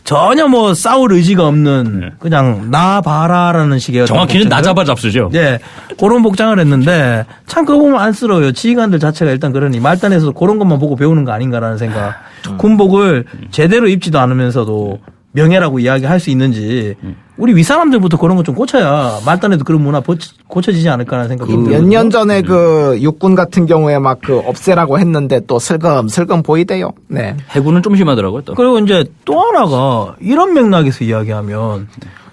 S3: 전혀 뭐 싸울 의지가 없는 그냥 나 봐라라는 식의
S5: 정확히는
S3: 복장을.
S5: 나 잡아 잡수죠.
S3: 예, 그런 복장을 했는데 참 그거 보면 안쓰러워요. 지휘관들 자체가 일단 그러니 말단에서 그런 것만 보고 배우는 거 아닌가라는 생각. 군복을 제대로 입지도 않으면서도 명예라고 이야기할 수 있는지 우리 윗사람들부터 그런 거 좀 고쳐야 말단에도 그런 문화 고쳐지지 않을까라는 생각이 듭니다.
S4: 몇 년 전에 그 육군 같은 경우에 막 그 없애라고 했는데 또 슬금슬금 보이대요. 네.
S5: 해군은 좀 심하더라고요. 또.
S3: 그리고 이제 또 하나가 이런 맥락에서 이야기하면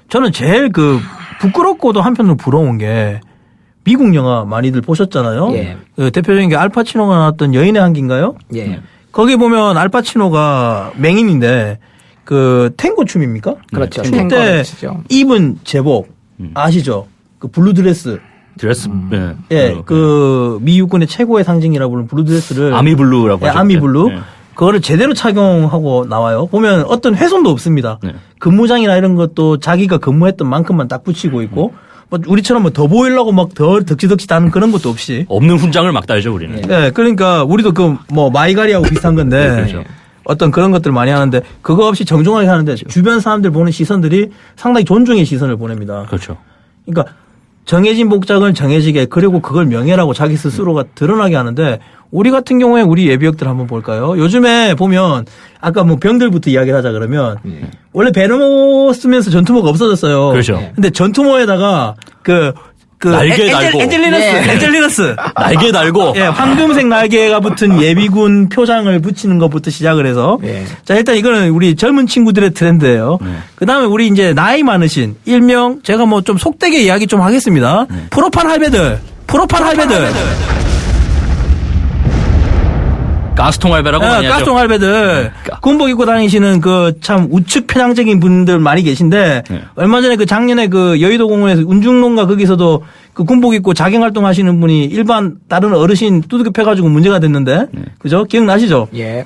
S3: 저는 제일 그 부끄럽고도 한편으로 부러운 게 미국 영화 많이들 보셨잖아요.
S4: 예.
S3: 그 대표적인 게 알파치노가 나왔던 여인의 향기인가요?
S4: 예.
S3: 거기 보면 알파치노가 맹인인데 그 탱고 춤입니까?
S4: 그렇죠.
S3: 그때
S4: 탱고를 치죠.
S3: 입은 제복 아시죠? 그 블루드레스.
S5: 드레스. 네.
S3: 예, 그 미육군의 최고의 상징이라고 부르는 블루드레스를
S5: 아미블루라고
S3: 예,
S5: 하죠.
S3: 아미블루.
S5: 네.
S3: 그거를 제대로 착용하고 나와요. 보면 어떤 훼손도 없습니다.
S5: 네.
S3: 근무장이나 이런 것도 자기가 근무했던 만큼만 딱 붙이고 있고 뭐 우리처럼 뭐 더 보이려고 막 더 덕지덕지 다는 그런 것도 없이.
S5: 없는 훈장을 막 달죠 우리는.
S3: 예, 그러니까 우리도 그 뭐 마이가리하고 비슷한 건데
S5: 그렇죠.
S3: 어떤 그런 것들 많이 하는데 그거 없이 정중하게 하는데 주변 사람들 보는 시선들이 상당히 존중의 시선을 보냅니다.
S5: 그렇죠.
S3: 그러니까 정해진 복장을 정해지게 그리고 그걸 명예라고 자기 스스로가 드러나게 하는데 우리 같은 경우에 우리 예비역들 한번 볼까요? 요즘에 보면 아까 뭐 병들부터 이야기를 하자 그러면 원래 베르모 쓰면서 전투모가 없어졌어요.
S5: 그렇죠.
S3: 근데 전투모에다가 그
S5: 날개 달고.
S3: 엔젤리너스.
S5: 날개 달고.
S3: 예, 황금색 날개가 붙은 예비군 표장을 붙이는 것부터 시작을 해서.
S4: 예.
S3: 자, 일단 이거는 우리 젊은 친구들의 트렌드예요. 그 다음에 우리 이제 나이 많으신 일명 제가 뭐 좀 속되게 이야기 좀 하겠습니다. 프로판 할배들.
S5: 가스통 할배라고 많이 하죠.
S3: 가스통 할배들. 군복 입고 다니시는 그 참 우측 편향적인 분들 많이 계신데 얼마 전에 그 작년에 그 여의도 공원에서 운중론가 거기서도 그 군복 입고 자경 활동하시는 분이 일반 다른 어르신 두들겨 패가지고 문제가 됐는데 그죠? 기억나시죠?
S4: 예.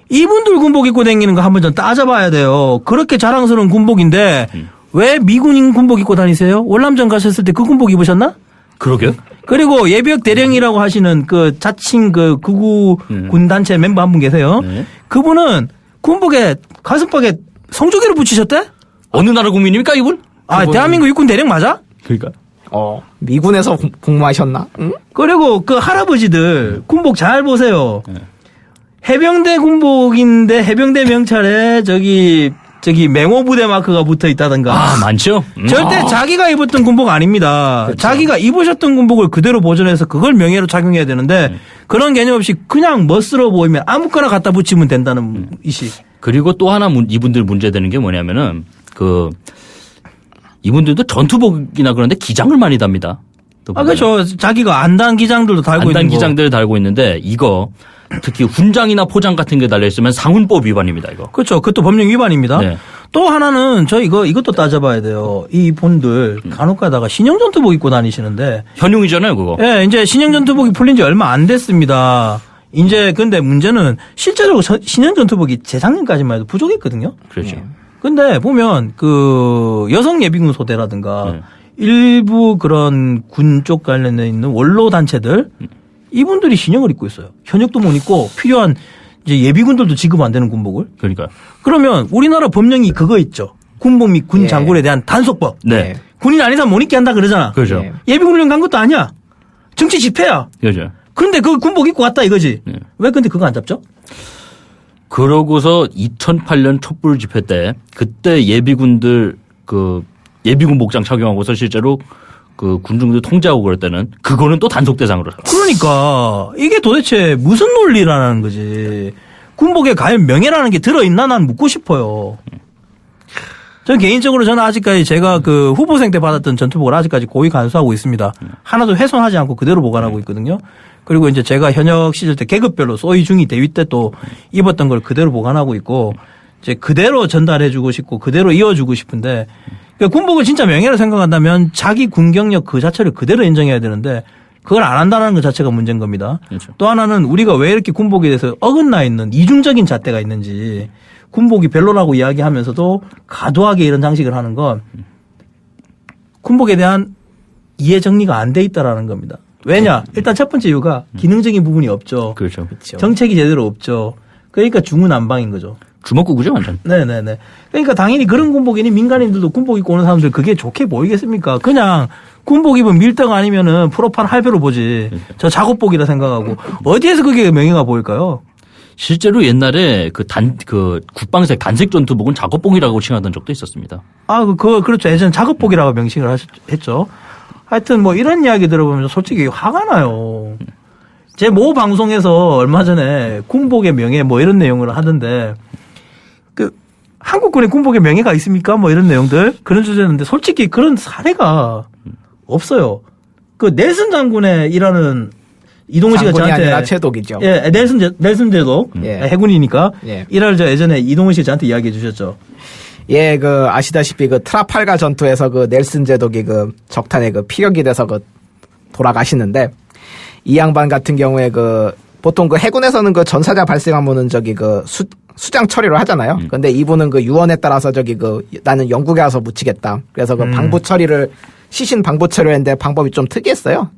S3: 이분들 군복 입고 다니는 거 한번 좀 따져봐야 돼요. 그렇게 자랑스러운 군복인데 왜 미군인 군복 입고 다니세요? 월남전 가셨을 때 그 군복 입으셨나?
S5: 그러게요.
S3: 그리고 예비역 대령이라고 하시는 그 자칭 그 극우 군 단체 멤버 한 분 계세요.
S5: 네.
S3: 그분은 군복에 가슴팍에 성조기를 붙이셨대?
S5: 어느 나라 국민입니까 이분?
S3: 아, 대한민국 육군 대령 맞아?
S5: 그러니까.
S4: 미군에서 복무하셨나? 응?
S3: 그리고 그 할아버지들 군복 잘 보세요. 해병대 군복인데 해병대 명찰에 저기 맹호부대 마크가 붙어 있다든가.
S5: 아 많죠.
S3: 절대 자기가 입었던 군복 아닙니다. 자기가 입으셨던 군복을 그대로 보존해서 그걸 명예로 착용해야 되는데 그런 개념 없이 그냥 멋스러워 보이면 아무거나 갖다 붙이면 된다는 이시.
S5: 그리고 또 하나 이분들 문제되는 게 뭐냐면은 그 이분들도 전투복이나 그런데 기장을 많이 답니다. 또
S3: 아, 그렇죠. 자기가 안 단 기장들도 달고
S5: 안단
S3: 있는 거.
S5: 기장들을 달고 있는데 이거 특히 훈장이나 포장 같은 게 달려 있으면 상훈법 위반입니다. 이거.
S3: 그렇죠. 그것도 법령 위반입니다.
S5: 네.
S3: 또 하나는 저 이것도 따져봐야 돼요. 이 분들 간혹 가다가 신형 전투복 입고 다니시는데
S5: 현용이잖아요, 그거.
S3: 예, 이제 신형 전투복이 풀린 지 얼마 안 됐습니다. 이제 근데 문제는 실제로 신형 전투복이 재작년까지만 해도 부족했거든요.
S5: 그렇죠.
S3: 근데 보면 그 여성 예비군 소대라든가
S5: 네.
S3: 일부 그런 군 쪽 관련돼 있는 원로 단체들 이분들이 신형을 입고 있어요. 현역도 못 입고 필요한 이제 예비군들도 지급 안 되는 군복을.
S5: 그러니까.
S3: 그러면 우리나라 법령이 그거 있죠. 군복 및 군 장군에 대한 단속법.
S5: 네.
S3: 군인 아닌 사람 못 입게 한다 그러잖아.
S5: 그렇죠.
S4: 네.
S3: 예비군 훈련 간 것도 아니야. 정치 집회야.
S5: 그렇죠.
S3: 그런데 그 군복 입고 왔다 이거지.
S5: 네.
S3: 왜 근데 그거 안 잡죠?
S5: 그러고서 2008년 촛불 집회 때 그때 예비군들 그 예비군 복장 착용하고서 실제로 그 군중들 통제하고 그럴 때는 그거는 또 단속 대상으로.
S3: 그러니까 이게 도대체 무슨 논리라는 거지. 군복에 과연 명예라는 게 들어있나 난 묻고 싶어요. 전 개인적으로 저는 아직까지 제가 그 후보생 때 받았던 전투복을 아직까지 고이 간수하고 있습니다. 하나도 훼손하지 않고 그대로 보관하고 있거든요. 그리고 이제 제가 현역 시절 때 계급별로 소위 중위 대위 때 또 입었던 걸 그대로 보관하고 있고 이제 그대로 전달해주고 싶고 그대로 이어주고 싶은데 그러니까 군복을 진짜 명예로 생각한다면 자기 군 경력 그 자체를 그대로 인정해야 되는데 그걸 안 한다는 것 자체가 문제인 겁니다.
S5: 그렇죠.
S3: 또 하나는 우리가 왜 이렇게 군복에 대해서 어긋나 있는 이중적인 잣대가 있는지 군복이 별로라고 이야기하면서도 과도하게 이런 장식을 하는 건 군복에 대한 이해 정리가 안 돼 있다라는 겁니다. 왜냐? 일단 첫 번째 이유가 기능적인 부분이 없죠.
S5: 그렇죠.
S3: 정책이 제대로 없죠. 그러니까 중구난방인 거죠.
S5: 주먹구구죠 완전.
S3: 네네네. 그러니까 당연히 그런 군복이니 민간인들도 군복 입고 오는 사람들 그게 좋게 보이겠습니까? 그냥 군복 입은 밀당 아니면은 프로판 할배로 보지. 저 작업복이라 생각하고 어디에서 그게 명예가 보일까요?
S5: 실제로 옛날에 그 국방색 단색 전투복은 작업복이라고 칭하던 적도 있었습니다.
S3: 그렇죠. 예전 작업복이라고 명칭을 했죠. 하여튼 뭐 이런 이야기 들어보면 솔직히 화가 나요. 제 모 방송에서 얼마 전에 군복의 명예 뭐 이런 내용을 하던데 한국군의 군복의 명예가 있습니까? 뭐 이런 내용들 그런 주제였는데 솔직히 그런 사례가 없어요. 그 넬슨 장군의 일하는 이동훈 씨가
S4: 장군이
S3: 저한테
S4: 아니라 제독이죠.
S3: 예, 넬슨 제독 해군이니까
S4: 예.
S3: 일할 예전에 이동훈 씨 저한테 이야기해 주셨죠.
S4: 예, 아시다시피 트라팔가 전투에서 넬슨 제독이 적탄에 피격이 돼서 돌아가시는데, 이 양반 같은 경우에 보통 해군에서는 전사자 발생하면은 수장 처리를 하잖아요. 근데 이분은 유언에 따라서 나는 영국에 와서 묻히겠다. 그래서 방부 처리를, 시신 방부 처리를 했는데 방법이 좀 특이했어요.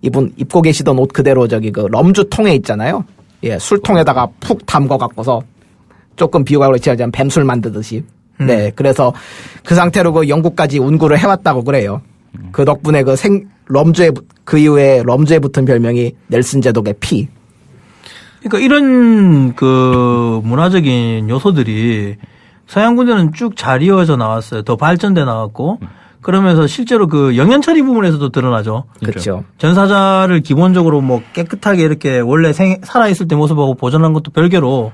S4: 이분 입고 계시던 옷 그대로 럼주 통에 있잖아요. 예, 술통에다가 푹 담궈 갖고서 조금 비유가 그렇지 않지만 뱀술 만드듯이. 네. 그래서 그 상태로 영국까지 운구를 해왔다고 그래요. 그 덕분에 럼주에, 그 이후에 럼주에 붙은 별명이 넬슨 제독의 피.
S3: 그러니까 이런 문화적인 요소들이 서양 군대는 쭉 잘 이어져 나왔어요. 더 발전돼 나왔고. 그러면서 실제로 영연처리 부분에서도 드러나죠.
S4: 그렇죠.
S3: 전사자를 기본적으로 뭐 깨끗하게 이렇게 원래 살아있을 때 모습하고 보존한 것도 별개로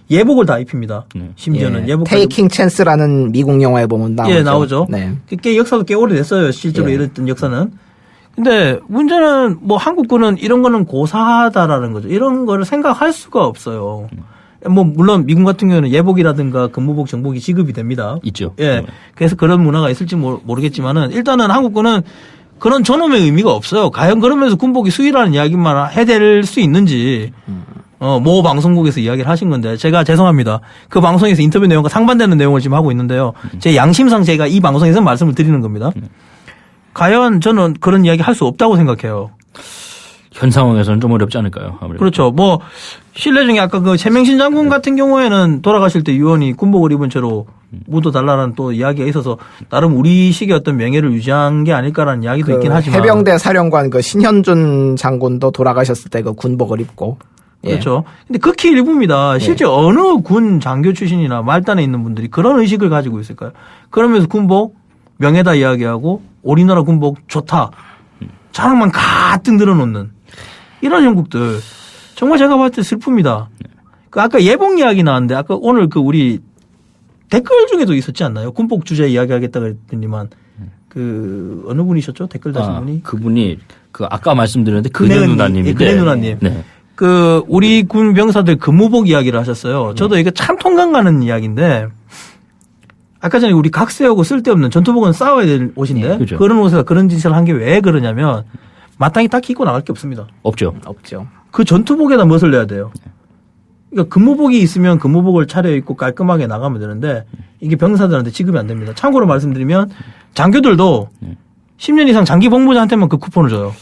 S3: 예복을 다 입힙니다. 심지어는
S4: 예,
S3: 예복.
S4: 테이킹 찬스라는 미국 영화에 보면 나오죠.
S3: 예, 나오죠.
S4: 네.
S3: 꽤 역사도 꽤 오래됐어요. 실제로
S4: 예.
S3: 이랬던 역사는. 근데 문제는 뭐 한국군은 이런 거는 고사하다라는 거죠. 이런 거를 생각할 수가 없어요. 뭐 물론 미군 같은 경우는 예복이라든가 근무복, 정복이 지급이 됩니다.
S5: 있죠.
S3: 예. 그래서 그런 문화가 있을지 모르겠지만은 일단은 한국군은 그런 존엄의 의미가 없어요. 과연 그러면서 군복이 수위라는 이야기만 해댈 수 있는지 모 방송국에서 이야기를 하신 건데 제가 죄송합니다. 그 방송에서 인터뷰 내용과 상반되는 내용을 지금 하고 있는데요. 제 양심상 제가 이 방송에서 말씀을 드리는 겁니다. 과연 저는 그런 이야기 할 수 없다고 생각해요.
S5: 현 상황에서는 좀 어렵지 않을까요? 아무래도.
S3: 그렇죠. 뭐 신뢰 중에 아까 최명신 장군 같은 경우에는 돌아가실 때 유언이 군복을 입은 채로 묻어달라는 또 이야기가 있어서 나름 우리식의 어떤 명예를 유지한 게 아닐까라는 이야기도 있긴 하지만
S4: 해병대 사령관 신현준 장군도 돌아가셨을 때 군복을 입고. 예.
S3: 그렇죠. 근데 극히 일부입니다. 실제 어느 군 장교 출신이나 말단에 있는 분들이 그런 의식을 가지고 있을까요? 그러면서 군복 명예다 이야기하고 우리나라 군복 좋다. 자랑만 가득 늘어놓는 이런 형국들 정말 제가 봤을 때 슬픕니다. 아까 예복 이야기 나왔는데 아까 오늘 우리 댓글 중에도 있었지 않나요? 군복 주제 이야기하겠다고 했더니만 어느 분이셨죠? 댓글 다신 분이?
S5: 그분이 아까 말씀드렸는데 그네 누나님인데.
S3: 그네 누나님.
S5: 네.
S3: 우리 군 병사들 근무복 이야기를 하셨어요. 저도 이게 참 통감 가는 이야기인데 아까 전에 우리 각세하고 쓸데없는 전투복은 싸워야 될 옷인데
S5: 그렇죠.
S3: 그런 옷에서 그런 짓을 한 게 왜 그러냐면 마땅히 딱히 입고 나갈 게 없습니다.
S5: 없죠.
S3: 그 전투복에다 멋을 내야 돼요. 그러니까 근무복이 있으면 근무복을 차려입고 깔끔하게 나가면 되는데 이게 병사들한테 지급이 안 됩니다. 참고로 말씀드리면 장교들도 10년 이상 장기 복무자한테만 그 쿠폰을 줘요.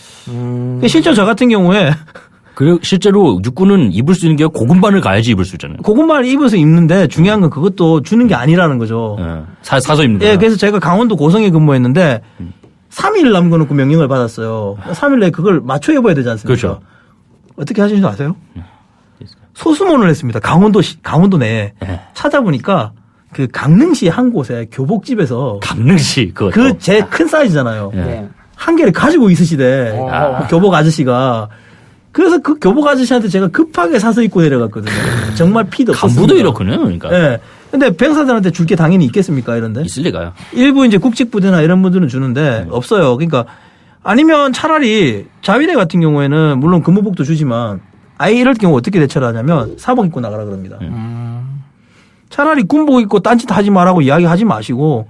S3: 실제 저 같은 경우에
S5: 그리고 실제로 육군은 입을 수 있는 게 고군반을 가야지 입을 수 있잖아요.
S3: 고군반을 입어서 입는데 중요한 건 그것도 주는 게 아니라는 거죠.
S5: 사서 입는 거예요.
S3: 예, 그래서 제가 강원도 고성에 근무했는데 3일 남겨놓고 명령을 받았어요. 3일 내에 그걸 맞춰 입어야 되지 않습니까?
S5: 그렇죠.
S3: 어떻게 하시는지 아세요? 소수문을 했습니다. 강원도 내에. 찾아보니까 강릉시 한 곳에 교복집에서
S5: 강릉시
S3: 제 큰 사이즈잖아요.
S4: 네.
S3: 한 개를 가지고 있으시대. 교복 아저씨가. 그래서 그 교복 아저씨한테 제가 급하게 사서 입고 내려갔거든요. 정말 피도 없었습니다.
S5: 간부도 이렇군요. 그러니까.
S3: 네. 근데 병사들한테 줄 게 당연히 있겠습니까? 이런데.
S5: 있을 리가요.
S3: 일부 이제 국직부대나 이런 분들은 주는데 없어요. 그러니까 아니면 차라리 자위대 같은 경우에는 물론 근무복도 주지만 아예 이럴 경우 어떻게 대처를 하냐면 사복 입고 나가라 그럽니다. 차라리 군복 입고 딴짓 하지 말라고 이야기하지 마시고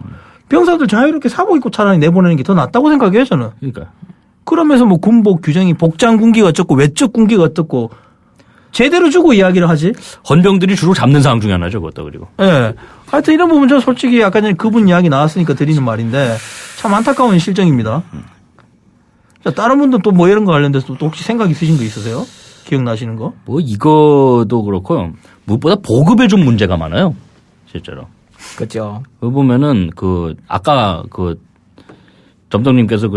S3: 병사들 자유롭게 사복 입고 차라리 내보내는 게 더 낫다고 생각해요, 저는.
S5: 그러니까.
S3: 그러면서 뭐 군복 규정이 복장 군기가 어떻고 외적 군기가 어떻고 제대로 주고 이야기를 하지.
S5: 헌병들이 주로 잡는 상황 중에 하나죠, 그것도 그리고.
S3: 예. 네. 하여튼 이런 부분 저 솔직히 아까 전에 그분 이야기 나왔으니까 드리는 말인데 참 안타까운 실정입니다. 자, 다른 분들 또 뭐 이런 거 관련돼서 또 혹시 생각 있으신 거 있으세요? 기억나시는 거?
S5: 뭐 이거도 그렇고 무엇보다 보급에 좀 문제가 많아요. 실제로.
S4: 그죠.
S5: 그 보면은 아까 점장님께서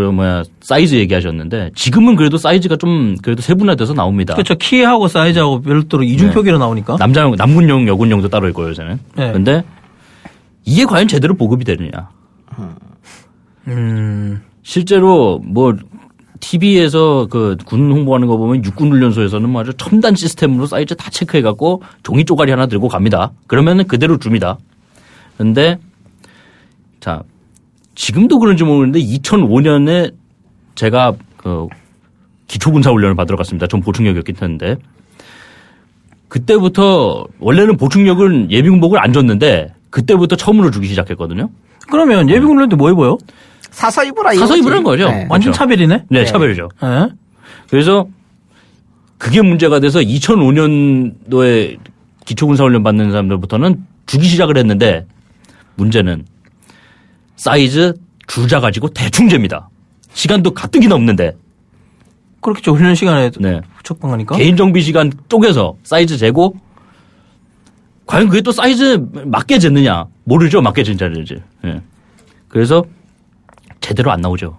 S5: 사이즈 얘기하셨는데 지금은 그래도 사이즈가 좀 그래도 세분화돼서 나옵니다.
S3: 그렇죠. 키하고 사이즈하고 별도로 이중표기로 나오니까.
S5: 남군용, 여군용도 따로 있고요, 요새는.
S3: 네.
S5: 근데 이게 과연 제대로 보급이 되느냐. 실제로 TV에서 군 홍보하는 거 보면 육군훈련소에서는 아주 첨단 시스템으로 사이즈 다 체크해갖고 종이 쪼가리 하나 들고 갑니다. 그러면은 그대로 줍니다. 근데 자, 지금도 그런지 모르겠는데 2005년에 제가 기초군사훈련을 받으러 갔습니다. 전 보충역이었기 때문에. 그때부터 원래는 보충역은 예비군복을 안 줬는데 그때부터 처음으로 주기 시작했거든요.
S3: 그러면 예비군훈련 때 뭐 입어요?
S4: 사서 입으라
S5: 사서
S4: 이거지.
S5: 입으라는 거죠.
S4: 네.
S3: 완전 차별이네?
S5: 네, 차별이죠.
S3: 네.
S5: 그래서 그게 문제가 돼서 2005년도에 기초군사훈련 받는 사람들부터는 주기 시작을 했는데 문제는 사이즈 줄자 가지고 대충 잽니다. 시간도 가뜩이나 없는데.
S3: 그렇겠죠. 훈련 시간에
S5: 네.
S3: 척방하니까.
S5: 개인 정비 시간 쪼개서 사이즈 재고 과연 그게 또 사이즈 맞게 쟀느냐 모르죠. 맞게 쟀는지. 네. 그래서 제대로 안 나오죠.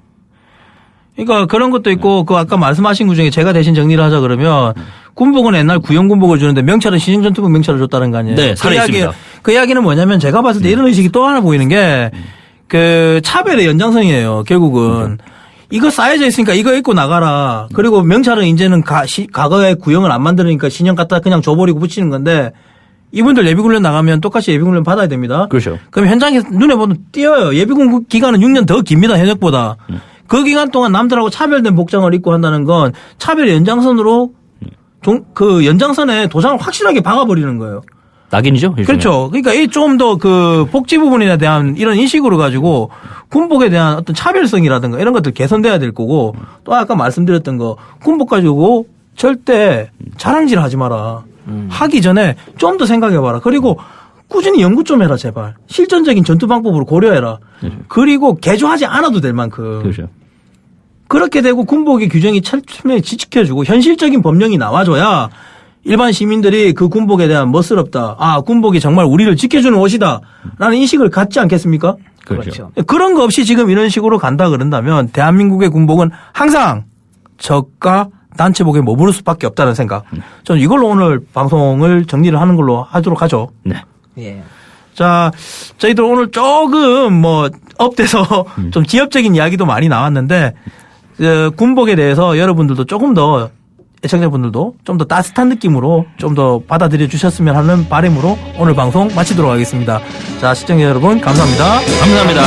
S3: 그러니까 그런 것도 있고 그 아까 말씀하신 것 중에 제가 대신 정리를 하자 그러면 군복은 옛날 구형군복을 주는데 명찰은 신형전투복 명찰을 줬다는 거 아니에요.
S5: 네, 살아있습니다.
S3: 그 이야기는 뭐냐면 제가 봤을 때 이런 의식이 또 하나 보이는 게 차별의 연장선이에요. 결국은. 이거 쌓여져 있으니까 이거 입고 나가라. 그리고 명찰은 이제는 과거에 구형을 안 만들으니까 신형 갖다 그냥 줘버리고 붙이는 건데 이분들 예비군련 나가면 똑같이 예비군련 받아야 됩니다.
S5: 그렇죠.
S3: 그럼 현장에서 눈에 보면 띄어요. 예비군 기간은 6년 더 깁니다. 현역보다. 그 기간 동안 남들하고 차별된 복장을 입고 한다는 건 차별의 연장선으로 그 연장선에 도장을 확실하게 박아버리는 거예요.
S5: 낙인이죠. 일종의.
S3: 그렇죠. 그러니까 이 좀 더 그 복지 부분에 대한 이런 인식으로 가지고 군복에 대한 어떤 차별성이라든가 이런 것들 개선돼야 될 거고 또 아까 말씀드렸던 거 군복 가지고 절대 자랑질 하지 마라. 하기 전에 좀 더 생각해봐라. 그리고 꾸준히 연구 좀 해라 제발. 실전적인 전투 방법으로 고려해라. 그리고 개조하지 않아도 될 만큼.
S5: 그렇죠.
S3: 그렇게 되고 군복의 규정이 철저히 지켜주고 현실적인 법령이 나와줘야 일반 시민들이 그 군복에 대한 멋스럽다. 아, 군복이 정말 우리를 지켜주는 옷이다. 라는 인식을 갖지 않겠습니까?
S5: 그렇죠.
S3: 그런 거 없이 지금 이런 식으로 간다 그런다면 대한민국의 군복은 항상 저가 단체복에 머무를 수밖에 없다는 생각. 저는 이걸로 오늘 방송을 정리를 하는 걸로 하도록 하죠.
S5: 네.
S4: 예.
S3: 자, 저희들 오늘 조금 업돼서 좀 지엽적인 이야기도 많이 나왔는데 군복에 대해서 여러분들도 조금 더 애청자분들도 좀 더 따뜻한 느낌으로 좀 더 받아들여 주셨으면 하는 바람으로 오늘 방송 마치도록 하겠습니다. 자, 시청자 여러분 감사합니다.
S5: 감사합니다.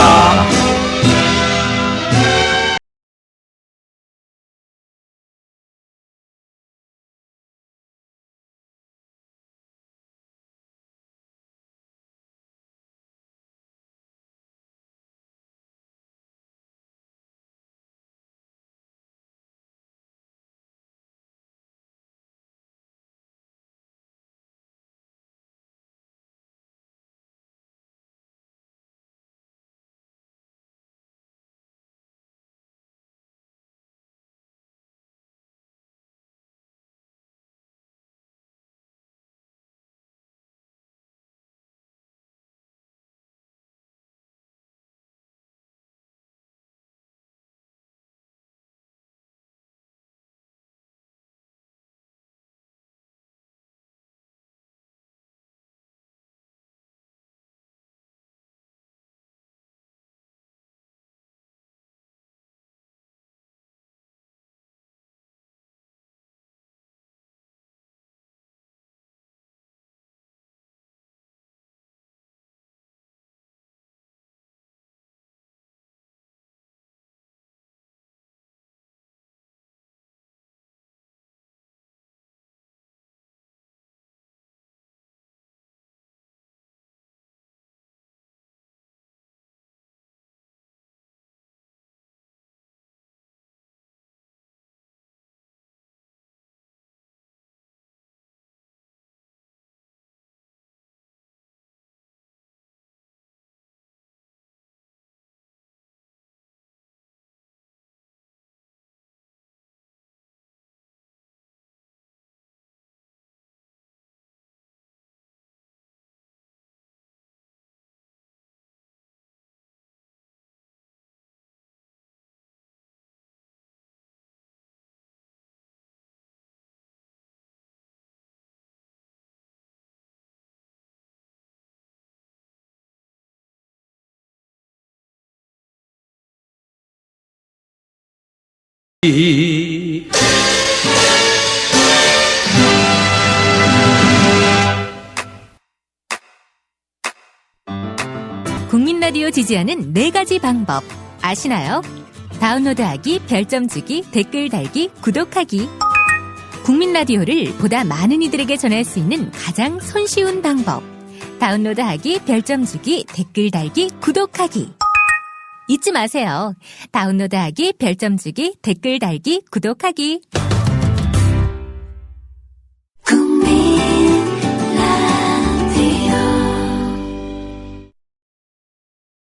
S6: 국민 라디오 지지하는 4가지 방법 아시나요? 다운로드하기, 별점 주기, 댓글 달기, 구독하기. 국민 라디오를 보다 많은 이들에게 전할 수 있는 가장 손쉬운 방법. 다운로드하기, 별점 주기, 댓글 달기, 구독하기. 잊지 마세요. 다운로드하기, 별점 주기, 댓글 달기, 구독하기.